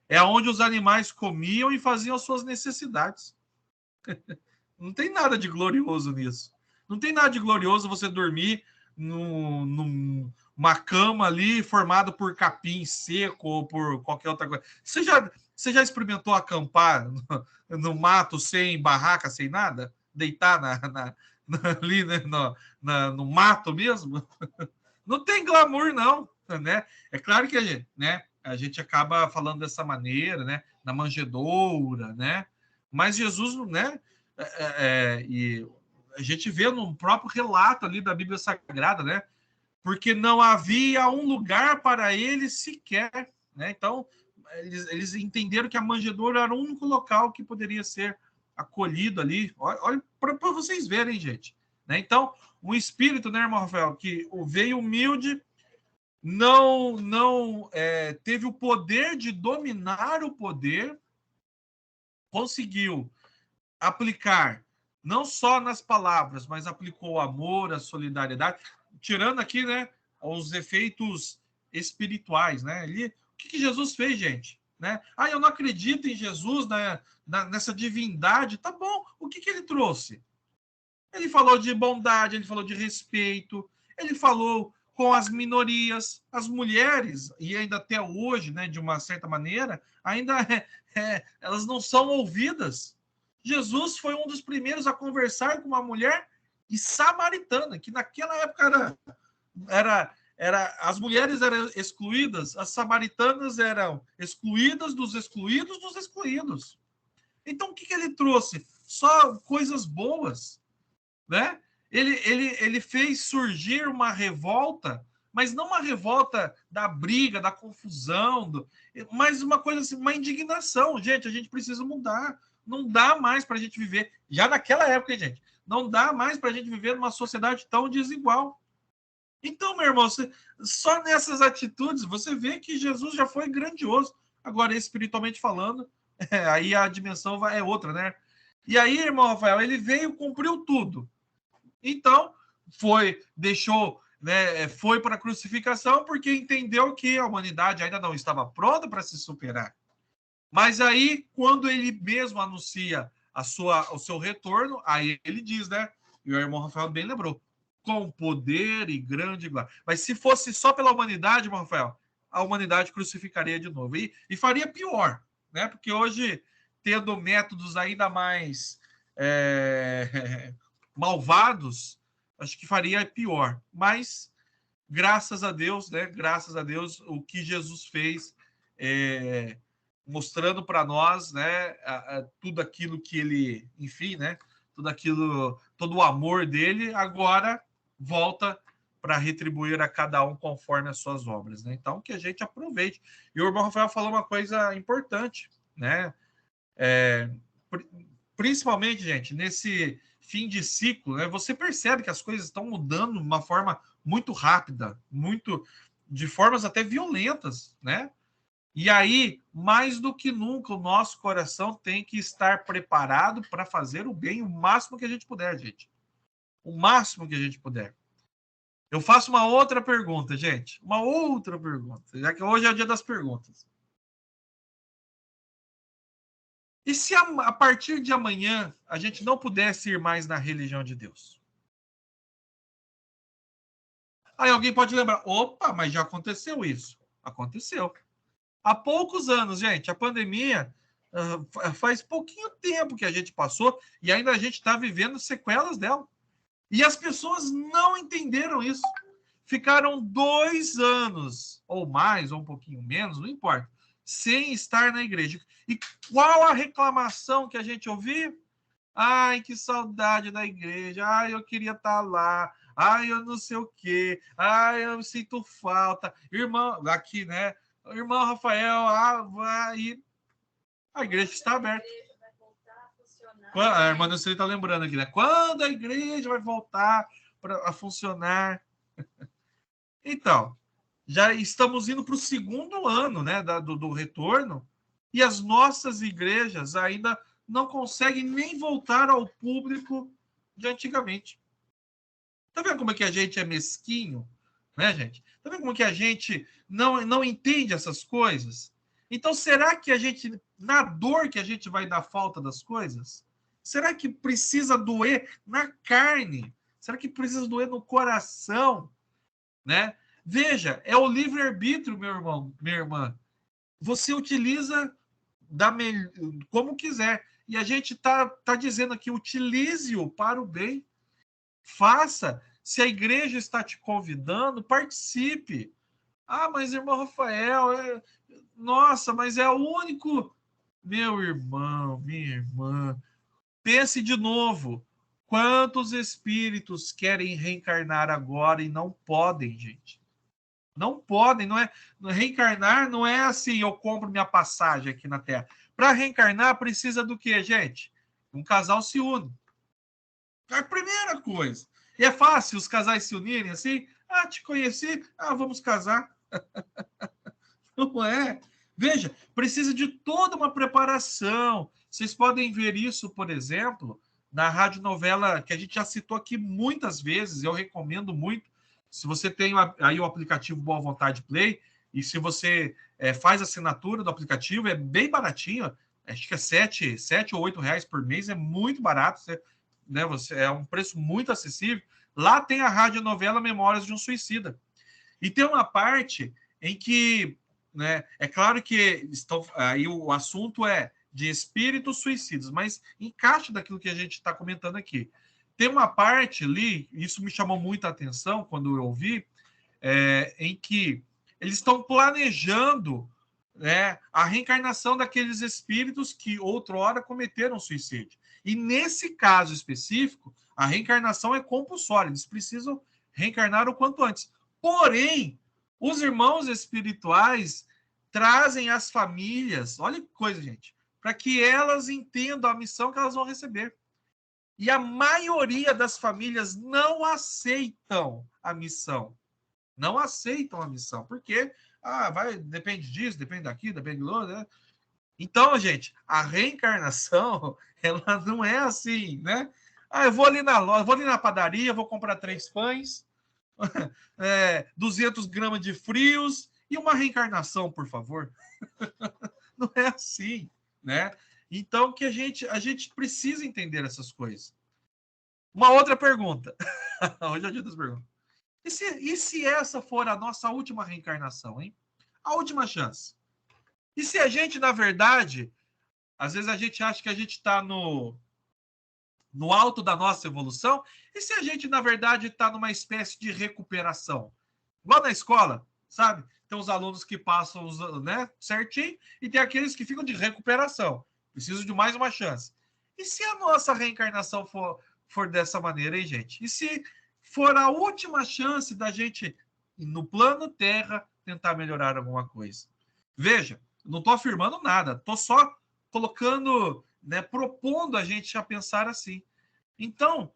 É onde os animais comiam e faziam as suas necessidades. Não tem nada de glorioso nisso. Não tem nada de glorioso você dormir numa cama ali formada por capim seco ou por qualquer outra coisa. Você já experimentou acampar no mato sem barraca, sem nada? Deitar ali, né, no mato mesmo? Não tem glamour, não, né? É claro que a gente acaba falando dessa maneira, né? Na manjedoura, né? Mas Jesus, né? E a gente vê no próprio relato ali da Bíblia Sagrada, né? Porque não havia um lugar para ele sequer, né? Então, eles entenderam que a manjedoura era o único local que poderia ser acolhido ali. Olha para vocês verem, gente. Né? Então, um espírito, né, irmão Rafael, que veio humilde, não teve o poder de dominar o poder, conseguiu aplicar não só nas palavras, mas aplicou o amor, a solidariedade, tirando aqui, né, os efeitos espirituais, né? O que Jesus fez, gente? Né? Eu não acredito em Jesus, né, nessa divindade. Tá bom, o que ele trouxe? Ele falou de bondade, ele falou de respeito, ele falou com as minorias, as mulheres, e ainda até hoje, né, de uma certa maneira, ainda elas não são ouvidas. Jesus foi um dos primeiros a conversar com uma mulher samaritana, que naquela época as mulheres eram excluídas, as samaritanas eram excluídas dos excluídos dos excluídos. Então, o que ele trouxe? Só coisas boas, né? Ele fez surgir uma revolta, mas não uma revolta da briga, da confusão, mas uma coisa assim, uma indignação. Gente, a gente precisa mudar. Não dá mais para a gente viver, já naquela época, gente, não dá mais para a gente viver numa sociedade tão desigual. Então, meu irmão, só nessas atitudes você vê que Jesus já foi grandioso. Agora, espiritualmente falando, aí a dimensão é outra, né? E aí, irmão Rafael, ele veio, cumpriu tudo. Então, deixou, né, foi para a crucificação porque entendeu que a humanidade ainda não estava pronta para se superar. Mas aí, quando ele mesmo anuncia o seu retorno, aí ele diz, né? E o irmão Rafael bem lembrou, com poder e grande glória. Mas se fosse só pela humanidade, irmão Rafael, a humanidade crucificaria de novo. E faria pior, né? Porque hoje, tendo métodos ainda mais malvados, acho que faria pior. Mas, graças a Deus, né? Graças a Deus, o que Jesus fez, mostrando para nós, né? Tudo aquilo que ele, enfim, né? Tudo aquilo, todo o amor dele, agora volta para retribuir a cada um conforme as suas obras, né? Então, que a gente aproveite. E o irmão Rafael falou uma coisa importante, né? Principalmente, gente, nesse fim de ciclo, né? Você percebe que as coisas estão mudando de uma forma muito rápida, de formas até violentas, né? E aí, mais do que nunca, o nosso coração tem que estar preparado para fazer o bem o máximo que a gente puder, gente. O máximo que a gente puder. Eu faço uma outra pergunta, gente. Uma outra pergunta, já que hoje é o dia das perguntas. E se a partir de amanhã a gente não pudesse ir mais na religião de Deus? Aí alguém pode lembrar, opa, mas já aconteceu isso. Aconteceu. Há poucos anos, gente, a pandemia faz pouquinho tempo que a gente passou e ainda a gente está vivendo sequelas dela. E as pessoas não entenderam isso. Ficaram 2 anos, ou mais, ou um pouquinho menos, não importa, sem estar na igreja. E qual a reclamação que a gente ouvia? Ai, que saudade da igreja. Ai, eu queria estar lá. Ai, eu não sei o quê. Ai, eu sinto falta. Irmão, aqui, né? Irmão Rafael, vai. A igreja está aberta. A irmã Nelson está lembrando aqui, né? Quando a igreja vai voltar a funcionar? Então, já estamos indo para o 2º ano, né, do retorno, e as nossas igrejas ainda não conseguem nem voltar ao público de antigamente. Tá vendo como é que a gente é mesquinho, né, gente? Tá vendo como é que a gente não entende essas coisas? Então, será que a gente, na dor que a gente vai dar falta das coisas, será que precisa doer na carne? Será que precisa doer no coração? Né? Veja, é o livre-arbítrio, meu irmão, minha irmã. Você utiliza como quiser. E a gente tá dizendo aqui, utilize-o para o bem. Faça. Se a igreja está te convidando, participe. Ah, mas irmão Rafael, nossa, mas é o único... Meu irmão, minha irmã, pense de novo. Quantos espíritos querem reencarnar agora e não podem, gente? Não podem, não é? Reencarnar não é assim, eu compro minha passagem aqui na Terra. Para reencarnar, precisa do quê, gente? Um casal se une. É a primeira coisa. E é fácil os casais se unirem assim? Ah, te conheci, vamos casar. Não é? Veja, precisa de toda uma preparação. Vocês podem ver isso, por exemplo, na radionovela que a gente já citou aqui muitas vezes, eu recomendo muito. Se você tem aí o aplicativo Boa Vontade Play, e se você faz assinatura do aplicativo, é bem baratinho, acho que é 7 ou 8 reais por mês, é muito barato, né, é um preço muito acessível. Lá tem a radionovela Memórias de um Suicida. E tem uma parte em que, né, é claro que aí o assunto é de espíritos suicidas, mas encaixa daquilo que a gente está comentando aqui. Tem uma parte ali, isso me chamou muita atenção quando eu ouvi, em que eles estão planejando, né, a reencarnação daqueles espíritos que outrora cometeram suicídio. E nesse caso específico, a reencarnação é compulsória, eles precisam reencarnar o quanto antes. Porém, os irmãos espirituais trazem as famílias, olha que coisa, gente, para que elas entendam a missão que elas vão receber. E a maioria das famílias não aceitam a missão. Não aceitam a missão, porque depende disso, depende daquilo, depende do outro, né? Então, gente, a reencarnação, ela não é assim, né? Ah, eu vou ali na loja, vou ali na padaria, vou comprar 3 pães, 200 gramas de frios e uma reencarnação, por favor. Não é assim, né? Então, que a gente precisa entender essas coisas. Uma outra pergunta. Hoje é o dia das perguntas. E se essa for a nossa última reencarnação, hein? A última chance. E se a gente, na verdade, às vezes a gente acha que a gente está no alto da nossa evolução, e se a gente, na verdade, está numa espécie de recuperação? Igual na escola, sabe? Tem os alunos que passam, né, certinho, e tem aqueles que ficam de recuperação. Precisam de mais uma chance. E se a nossa reencarnação for dessa maneira, hein, gente? E se for a última chance da gente, no plano Terra, tentar melhorar alguma coisa? Veja, não estou afirmando nada, estou só colocando, né, propondo a gente a pensar assim. Então,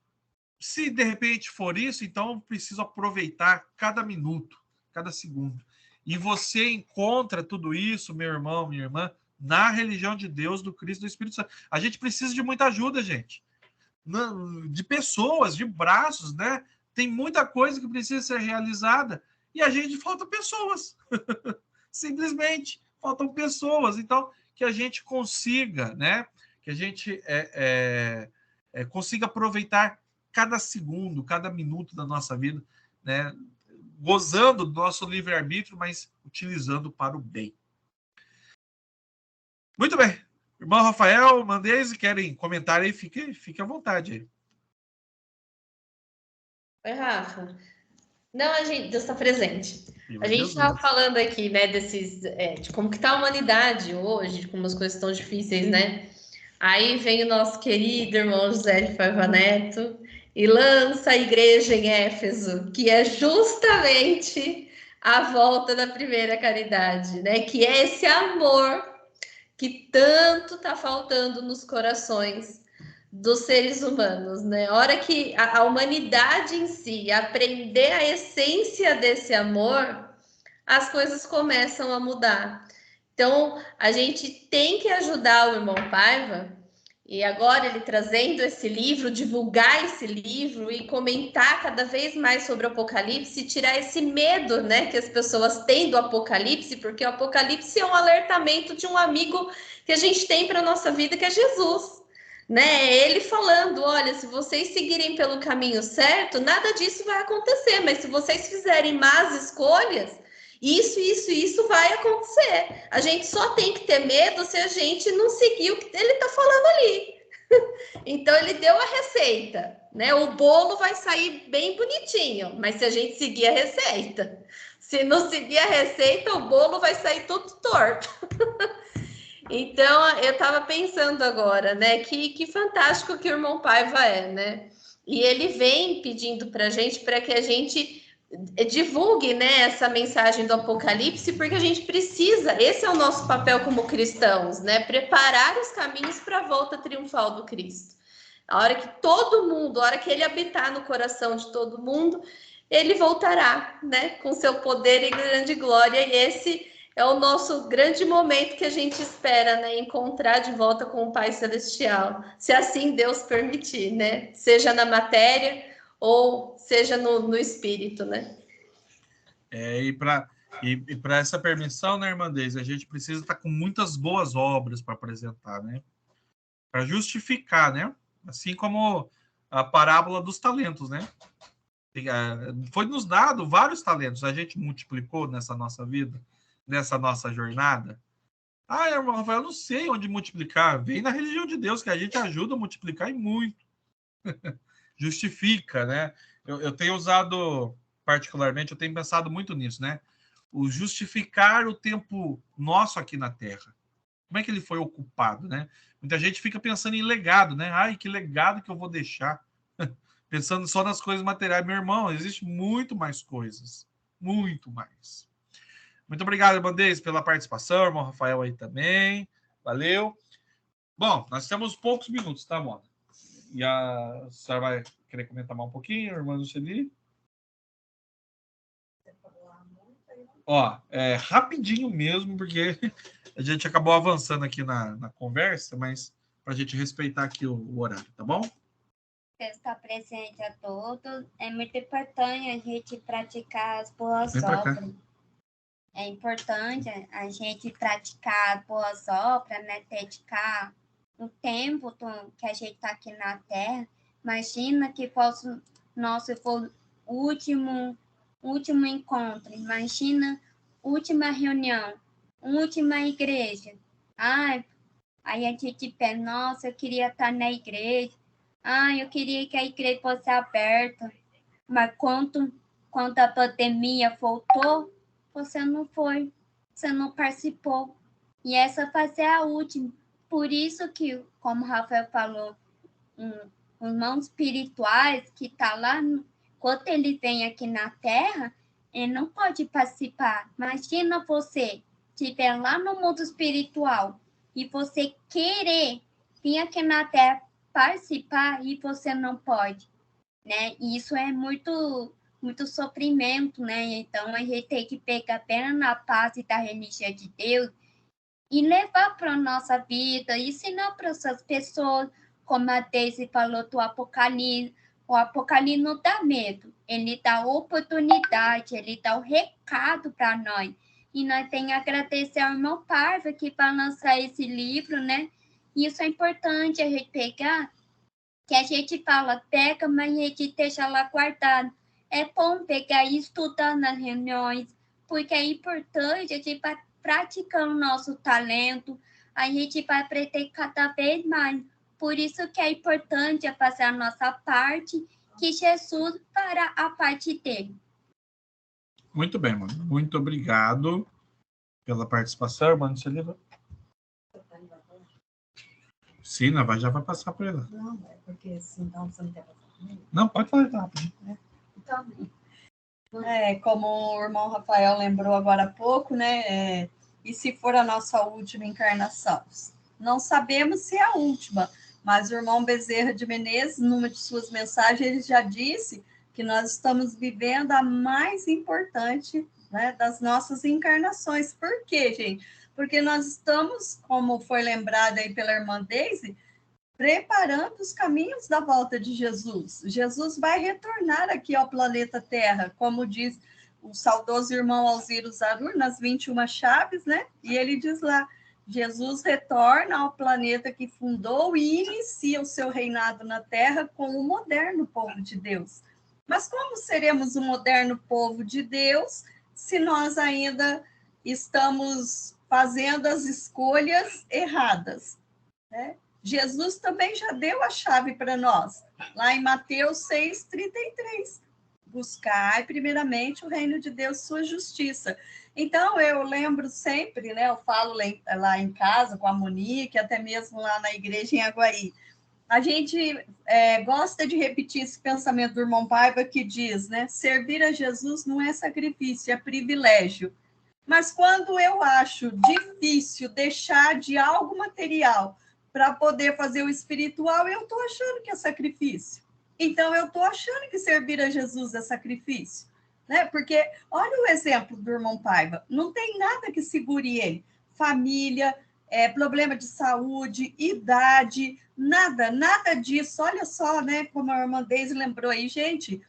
se de repente for isso, então eu preciso aproveitar cada minuto, cada segundo. E você encontra tudo isso, meu irmão, minha irmã, na religião de Deus, do Cristo, do Espírito Santo. A gente precisa de muita ajuda, gente. De pessoas, de braços, né? Tem muita coisa que precisa ser realizada e a gente falta pessoas. Simplesmente faltam pessoas. Então, que a gente consiga, né? Que a gente consiga aproveitar cada segundo, cada minuto da nossa vida, né? Gozando do nosso livre-arbítrio, mas utilizando para o bem. Muito bem. Irmão Rafael, Mandez, querem comentar aí? Fique à vontade aí. Oi, Rafa. Não, Deus está presente. A gente estava falando aqui, né, de como que está a humanidade hoje, de como as coisas estão difíceis, né? Aí vem o nosso querido irmão José de Paiva Neto e lança a igreja em Éfeso, que é justamente a volta da primeira caridade, né? Que é esse amor que tanto está faltando nos corações dos seres humanos, né? A hora que a humanidade em si aprender a essência desse amor, as coisas começam a mudar. Então, a gente tem que ajudar o irmão Paiva, e agora ele trazendo esse livro, divulgar esse livro e comentar cada vez mais sobre o Apocalipse, tirar esse medo, né, que as pessoas têm do Apocalipse, porque o Apocalipse é um alertamento de um amigo que a gente tem para a nossa vida, que é Jesus. Né? Ele falando, olha, se vocês seguirem pelo caminho certo, nada disso vai acontecer, mas se vocês fizerem más escolhas, isso vai acontecer. A gente só tem que ter medo se a gente não seguir o que ele está falando ali. Então ele deu a receita, né? O bolo vai sair bem bonitinho, mas se a gente seguir a receita. Se não seguir a receita, o bolo vai sair todo torto. Então, eu estava pensando agora, né? Que fantástico que o irmão Paiva é, né? E ele vem pedindo para que a gente divulgue, né, essa mensagem do Apocalipse, porque a gente precisa, esse é o nosso papel como cristãos, né? Preparar os caminhos para a volta triunfal do Cristo. A hora que todo mundo, a hora que ele habitar no coração de todo mundo, ele voltará, né? Com seu poder e grande glória, e esse é o nosso grande momento que a gente espera, né? Encontrar de volta com o Pai Celestial, se assim Deus permitir, né? Seja na matéria ou seja no espírito, né? E para essa permissão, né, irmandez, a gente precisa estar com muitas boas obras para apresentar, né? Para justificar, né? Assim como a parábola dos talentos, né? Foi nos dado vários talentos, a gente multiplicou nessa nossa vida, nessa nossa jornada. Ah, irmão Rafael, eu não sei onde multiplicar. Vem na religião de Deus, que a gente ajuda a multiplicar e muito. Justifica, né? Eu tenho usado, particularmente, eu tenho pensado muito nisso, né? O justificar o tempo nosso aqui na Terra. Como é que ele foi ocupado, né? Muita gente fica pensando em legado, né? Ai, que legado que eu vou deixar. Pensando só nas coisas materiais. Meu irmão, existe muito mais coisas. Muito mais. Muito obrigado, Bandez, pela participação. Irmão Rafael aí também. Valeu. Bom, nós temos poucos minutos, tá, Mona? E a senhora vai querer comentar mais um pouquinho, irmã Luceli? Ó, rapidinho mesmo, porque a gente acabou avançando aqui na conversa, mas para a gente respeitar aqui o horário, tá bom? Deus está presente a todos. É muito importante a gente praticar as boas Vem pra cá. obras. É importante a gente praticar as boas obras, né? Dedicar o tempo que a gente está aqui na Terra. Imagina que fosse nosso for último encontro. Imagina última reunião, última igreja. Ai, aí a gente pensa, nossa, eu queria estar na igreja. Eu queria que a igreja fosse aberta. Mas quando a pandemia voltou, você não foi, você não participou. E essa vai ser a última. Por isso que, como o Rafael falou, os irmãos espirituais que tá lá, quando ele vem aqui na Terra, ele não pode participar. Imagina você estiver lá no mundo espiritual e você querer vir aqui na Terra participar e você não pode, né? E isso é muito sofrimento, né? Então a gente tem que pegar apenas na paz da religião de Deus e levar para a nossa vida, ensinar para essas pessoas, como a Daisy falou do Apocalipse. O Apocalipse não dá medo, ele dá oportunidade, ele dá o recado para nós. E nós temos que agradecer ao irmão Paiva que vai lançar esse livro, né? E isso é importante a gente pegar, que a gente fala, pega, mas a gente deixa lá guardado. É bom pegar e estudar nas reuniões, porque é importante, a gente vai praticando o nosso talento, a gente vai aprender cada vez mais. Por isso que é importante fazer a nossa parte, que Jesus fará a parte dele. Muito bem, mano. Muito obrigado pela participação, mano. Você leva? Sim, já vai passar para ela. Não, é porque então você não quer passar comigo? Não, pode falar rápido. Então, como o irmão Rafael lembrou agora há pouco, né? E se for a nossa última encarnação? Não sabemos se é a última, mas o irmão Bezerra de Menezes, numa de suas mensagens, ele já disse que nós estamos vivendo a mais importante, né, das nossas encarnações. Por quê, gente? Porque nós estamos, como foi lembrado aí pela irmã Daisy, preparando os caminhos da volta de Jesus. Jesus vai retornar aqui ao planeta Terra, como diz o saudoso irmão Alziro Zarur, nas 21 chaves, né? E ele diz lá, Jesus retorna ao planeta que fundou e inicia o seu reinado na Terra com o moderno povo de Deus. Mas como seremos o moderno povo de Deus se nós ainda estamos fazendo as escolhas erradas, né? Jesus também já deu a chave para nós, lá em Mateus 6,33. Buscai primeiramente o reino de Deus, sua justiça. Então, eu lembro sempre, né? Eu falo lá em casa com a Monique, até mesmo lá na igreja em Aguari. A gente gosta de repetir esse pensamento do irmão Paiva que diz, né? Servir a Jesus não é sacrifício, é privilégio. Mas quando eu acho difícil deixar de algo material para poder fazer o espiritual, eu estou achando que é sacrifício. Então, eu estou achando que servir a Jesus é sacrifício, né? Porque, olha o exemplo do irmão Paiva, não tem nada que segure ele. Família, problema de saúde, idade, nada disso. Olha só, né, como a irmã Deise lembrou aí, gente,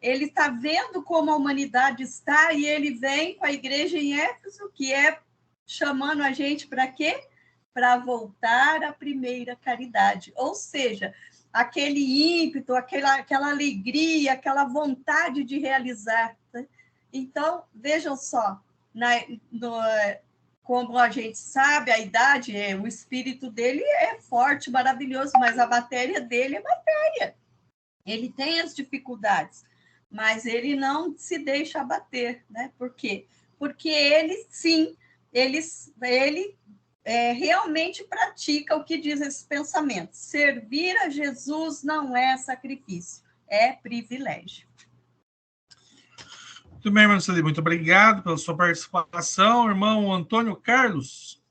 ele está vendo como a humanidade está e ele vem com a igreja em Éfeso, que é chamando a gente para quê? Para voltar à primeira caridade. Ou seja, aquele ímpeto, aquela alegria, aquela vontade de realizar. Né? Então, vejam só, como a gente sabe, a idade, o espírito dele é forte, maravilhoso, mas a matéria dele é matéria. Ele tem as dificuldades, mas ele não se deixa abater, né? Por quê? Porque ele, sim, ele realmente pratica o que diz esse pensamento. Servir a Jesus não é sacrifício, é privilégio. Muito bem, Marcelo, muito obrigado pela sua participação. Irmão Antônio Carlos,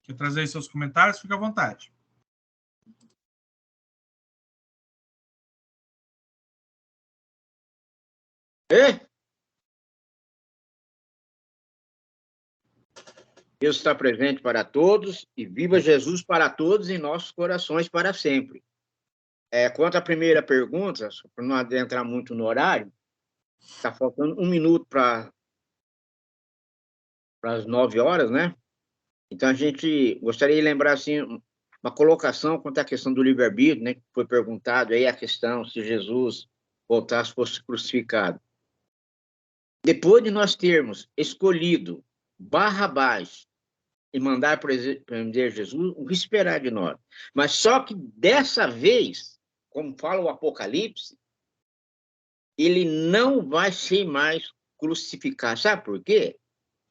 quer trazer aí seus comentários? Fique à vontade. Deus está presente para todos e viva Jesus para todos em nossos corações para sempre. Quanto à primeira pergunta, para não adentrar muito no horário, está faltando 1 minuto para as 9 horas, né? Então, a gente gostaria de lembrar, assim, uma colocação quanto à questão do livre-arbítrio, né? Que foi perguntado aí a questão se Jesus voltasse, fosse crucificado. Depois de nós termos escolhido Barrabás e mandar prender Jesus, o que esperar de nós? Mas só que dessa vez, como fala o Apocalipse, ele não vai ser mais crucificado. Sabe por quê?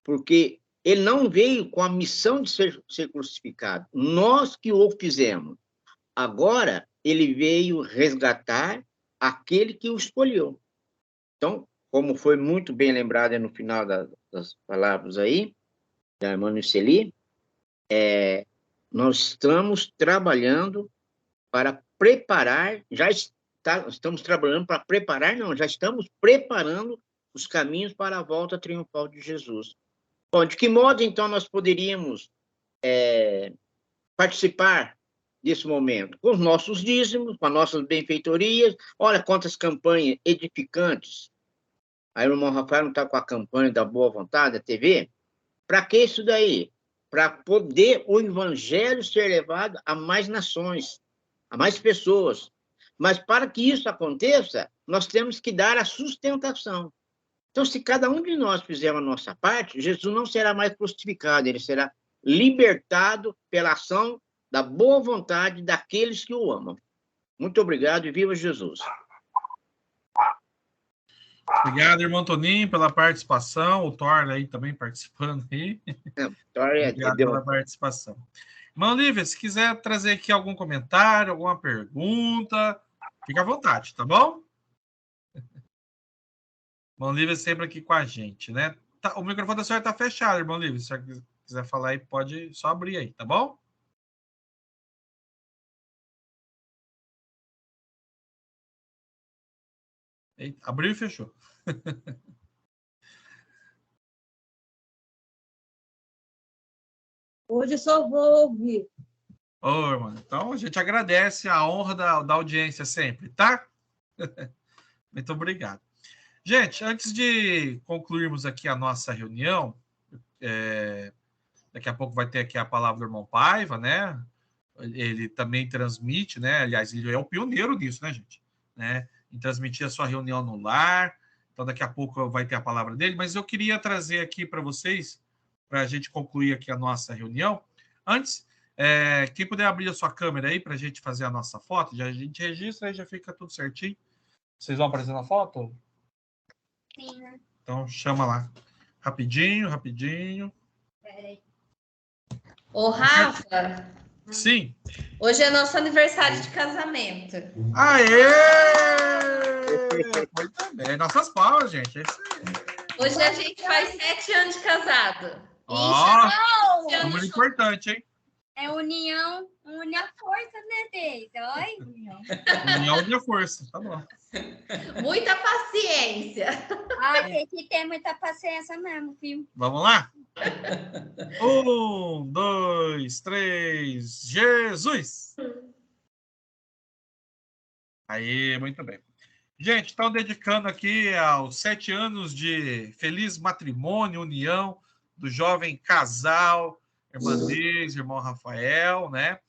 Porque ele não veio com a missão de ser crucificado. Nós que o fizemos. Agora, ele veio resgatar aquele que o escolheu. Então, como foi muito bem lembrado no final das palavras aí, da irmã Nuceli, nós estamos trabalhando para preparar, estamos trabalhando para preparar, não, já estamos preparando os caminhos para a volta triunfal de Jesus. Bom, de que modo, então, nós poderíamos participar desse momento? Com os nossos dízimos, com as nossas benfeitorias. Olha quantas campanhas edificantes. Aí o irmão Rafael não está com a campanha da Boa Vontade, da TV? Para que isso daí? Para poder o evangelho ser levado a mais nações, a mais pessoas. Mas para que isso aconteça, nós temos que dar a sustentação. Então, se cada um de nós fizer a nossa parte, Jesus não será mais crucificado, ele será libertado pela ação da boa vontade daqueles que o amam. Muito obrigado e viva Jesus. Obrigado, irmão Toninho, pela participação. O Thor aí também participando aí. Obrigado pela participação. Irmão Lívia, se quiser trazer aqui algum comentário, alguma pergunta, fica à vontade, tá bom? Irmão Lívia sempre aqui com a gente, né? O microfone da senhora está fechado, irmão Lívia. Se a senhora quiser falar aí, pode só abrir aí, tá bom? Abriu e fechou. Hoje só vou ouvir. Ô, irmão, então a gente agradece a honra da audiência sempre, tá? Muito obrigado. Gente, antes de concluirmos aqui a nossa reunião, daqui a pouco vai ter aqui a palavra do irmão Paiva, né? Ele também transmite, né? Aliás, ele é o pioneiro nisso, né, gente? Né? Em transmitir a sua reunião no lar. Então, daqui a pouco vai ter a palavra dele. Mas eu queria trazer aqui para vocês, para a gente concluir aqui a nossa reunião. Antes, quem puder abrir a sua câmera aí para a gente fazer a nossa foto, a gente registra e já fica tudo certinho. Vocês vão aparecer na foto? Sim. Então, chama lá. Rapidinho. Peraí. Ô, Rafa. Sim. Hoje é nosso aniversário de casamento. Aê! Muito bem. Nossas palmas, gente. É isso aí. Hoje a gente faz 7 anos de casado. Ó, número importante, hein? É união, une a força, né, Deise? Oi? União une a força, tá bom. Muita paciência. Tem que ter muita paciência mesmo, viu? Vamos lá? 1, 2, 3, Jesus! Aí, muito bem. Gente, estão dedicando aqui aos 7 anos de feliz matrimônio, união do jovem casal, irmã Deise, irmão Rafael, né?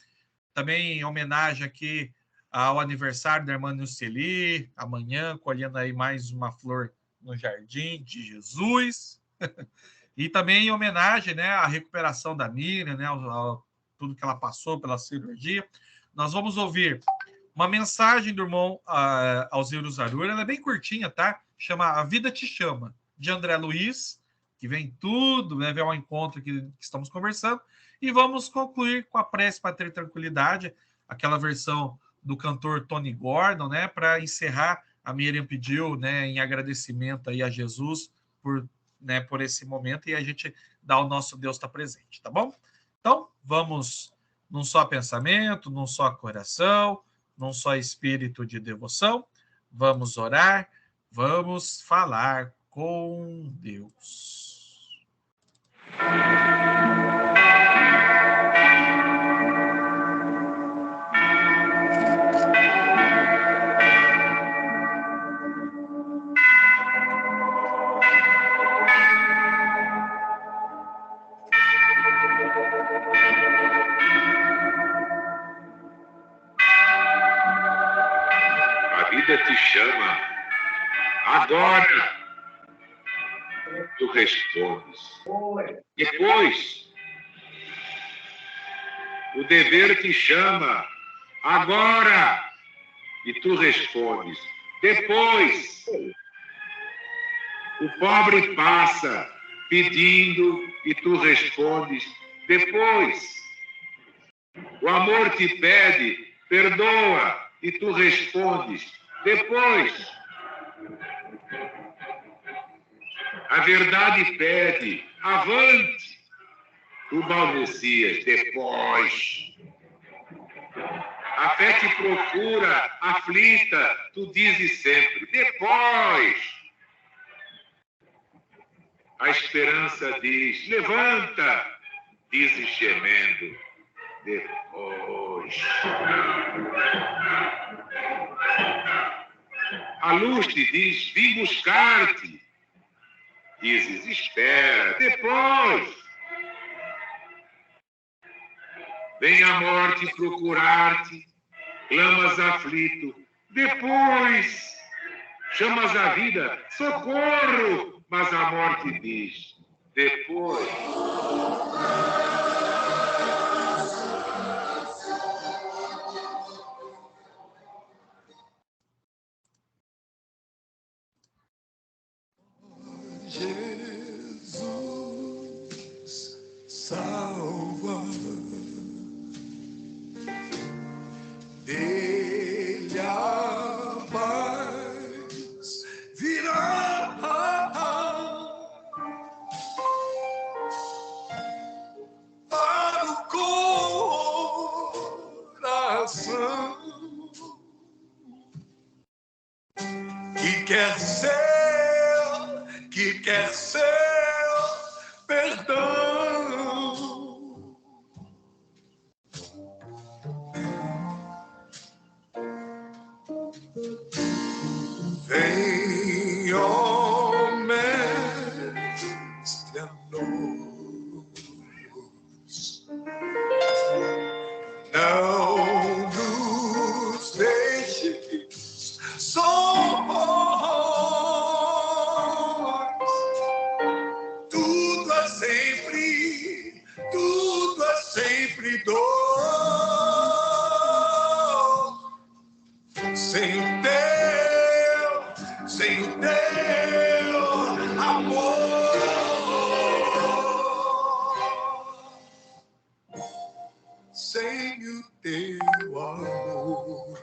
Também em homenagem aqui ao aniversário da irmã Nuceli, amanhã, colhendo aí mais uma flor no jardim de Jesus. E também em homenagem, né, à recuperação da Miriam, né, tudo que ela passou pela cirurgia. Nós vamos ouvir uma mensagem do irmão Alziro Zarura, ela é bem curtinha, tá? Chama A Vida Te Chama, de André Luiz, que vem tudo, né, vem ao encontro que estamos conversando. E vamos concluir com a prece para ter tranquilidade, aquela versão do cantor Tony Gordon, né, para encerrar. A Miriam pediu, né, em agradecimento aí a Jesus por esse momento, e a gente dá o nosso Deus está presente, tá bom? Então, vamos num só pensamento, num só coração, num só espírito de devoção, vamos orar, vamos falar com Deus. vida te chama. Agora. Tu respondes. Depois. O dever te chama. Agora. E tu respondes. Depois. O pobre passa pedindo e tu respondes. Depois. O amor te pede, perdoa, e tu respondes. Depois. A verdade pede, avante. Tu balbucias, depois. A fé te procura, aflita, tu dizes sempre, depois. A esperança diz, levanta, dizes gemendo, depois. A luz te diz, vim buscar-te, dizes, espera, depois. Vem a morte procurar-te, clamas aflito, depois. Chamas a vida, socorro, mas a morte diz, depois. Jesus salva, dele a paz virá para o coração que quer ser perdão. Vem, ó Mestre, a luz, não nos deixes sós. Tudo é sempre dor. Sem o teu amor. Sem o teu amor.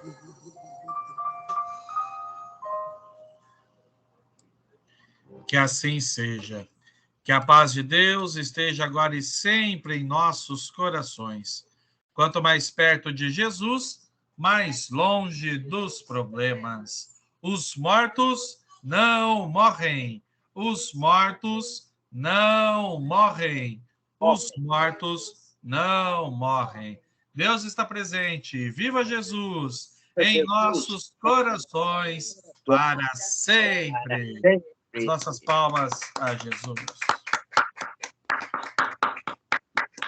Que assim seja. Que a paz de Deus esteja agora e sempre em nossos corações. Quanto mais perto de Jesus, mais longe dos problemas. Os mortos não morrem. Os mortos não morrem. Os mortos não morrem. Deus está presente. Viva Jesus em nossos corações para sempre. As nossas palmas a Jesus.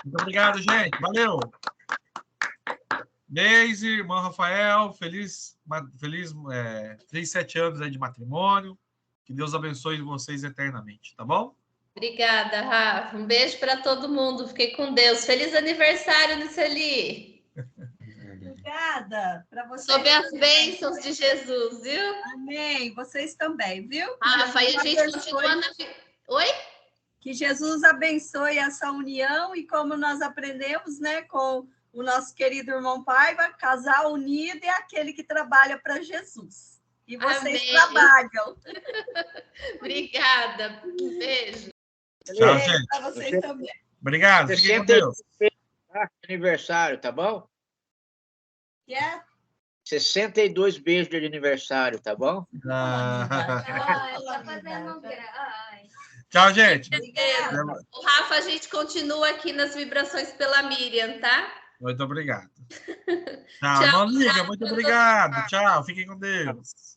Muito obrigado, gente. Valeu. Deise, irmão Rafael, feliz 7 anos aí de matrimônio. Que Deus abençoe vocês eternamente, tá bom? Obrigada, Rafa. Um beijo para todo mundo. Fiquei com Deus. Feliz aniversário, Niceli. Obrigada para vocês. Sob as bênçãos de Jesus, viu? Amém. Vocês também, viu? Rafa, e a gente continua na... Oi? Que Jesus abençoe essa união e como nós aprendemos, né, com o nosso querido irmão Paiva, casal unido é aquele que trabalha para Jesus. E vocês trabalham. Obrigada. Um beijo. Tchau, gente. Para vocês também. Obrigado. Fiquem com Deus. Aniversário, tá bom? Que é? 62 beijos de aniversário, tá bom? Tá fazendo Tchau, gente. O Rafa, a gente continua aqui nas vibrações pela Miriam, tá? Muito obrigado. Tchau, Olivia, muito obrigado. Tchau, fiquem com Deus.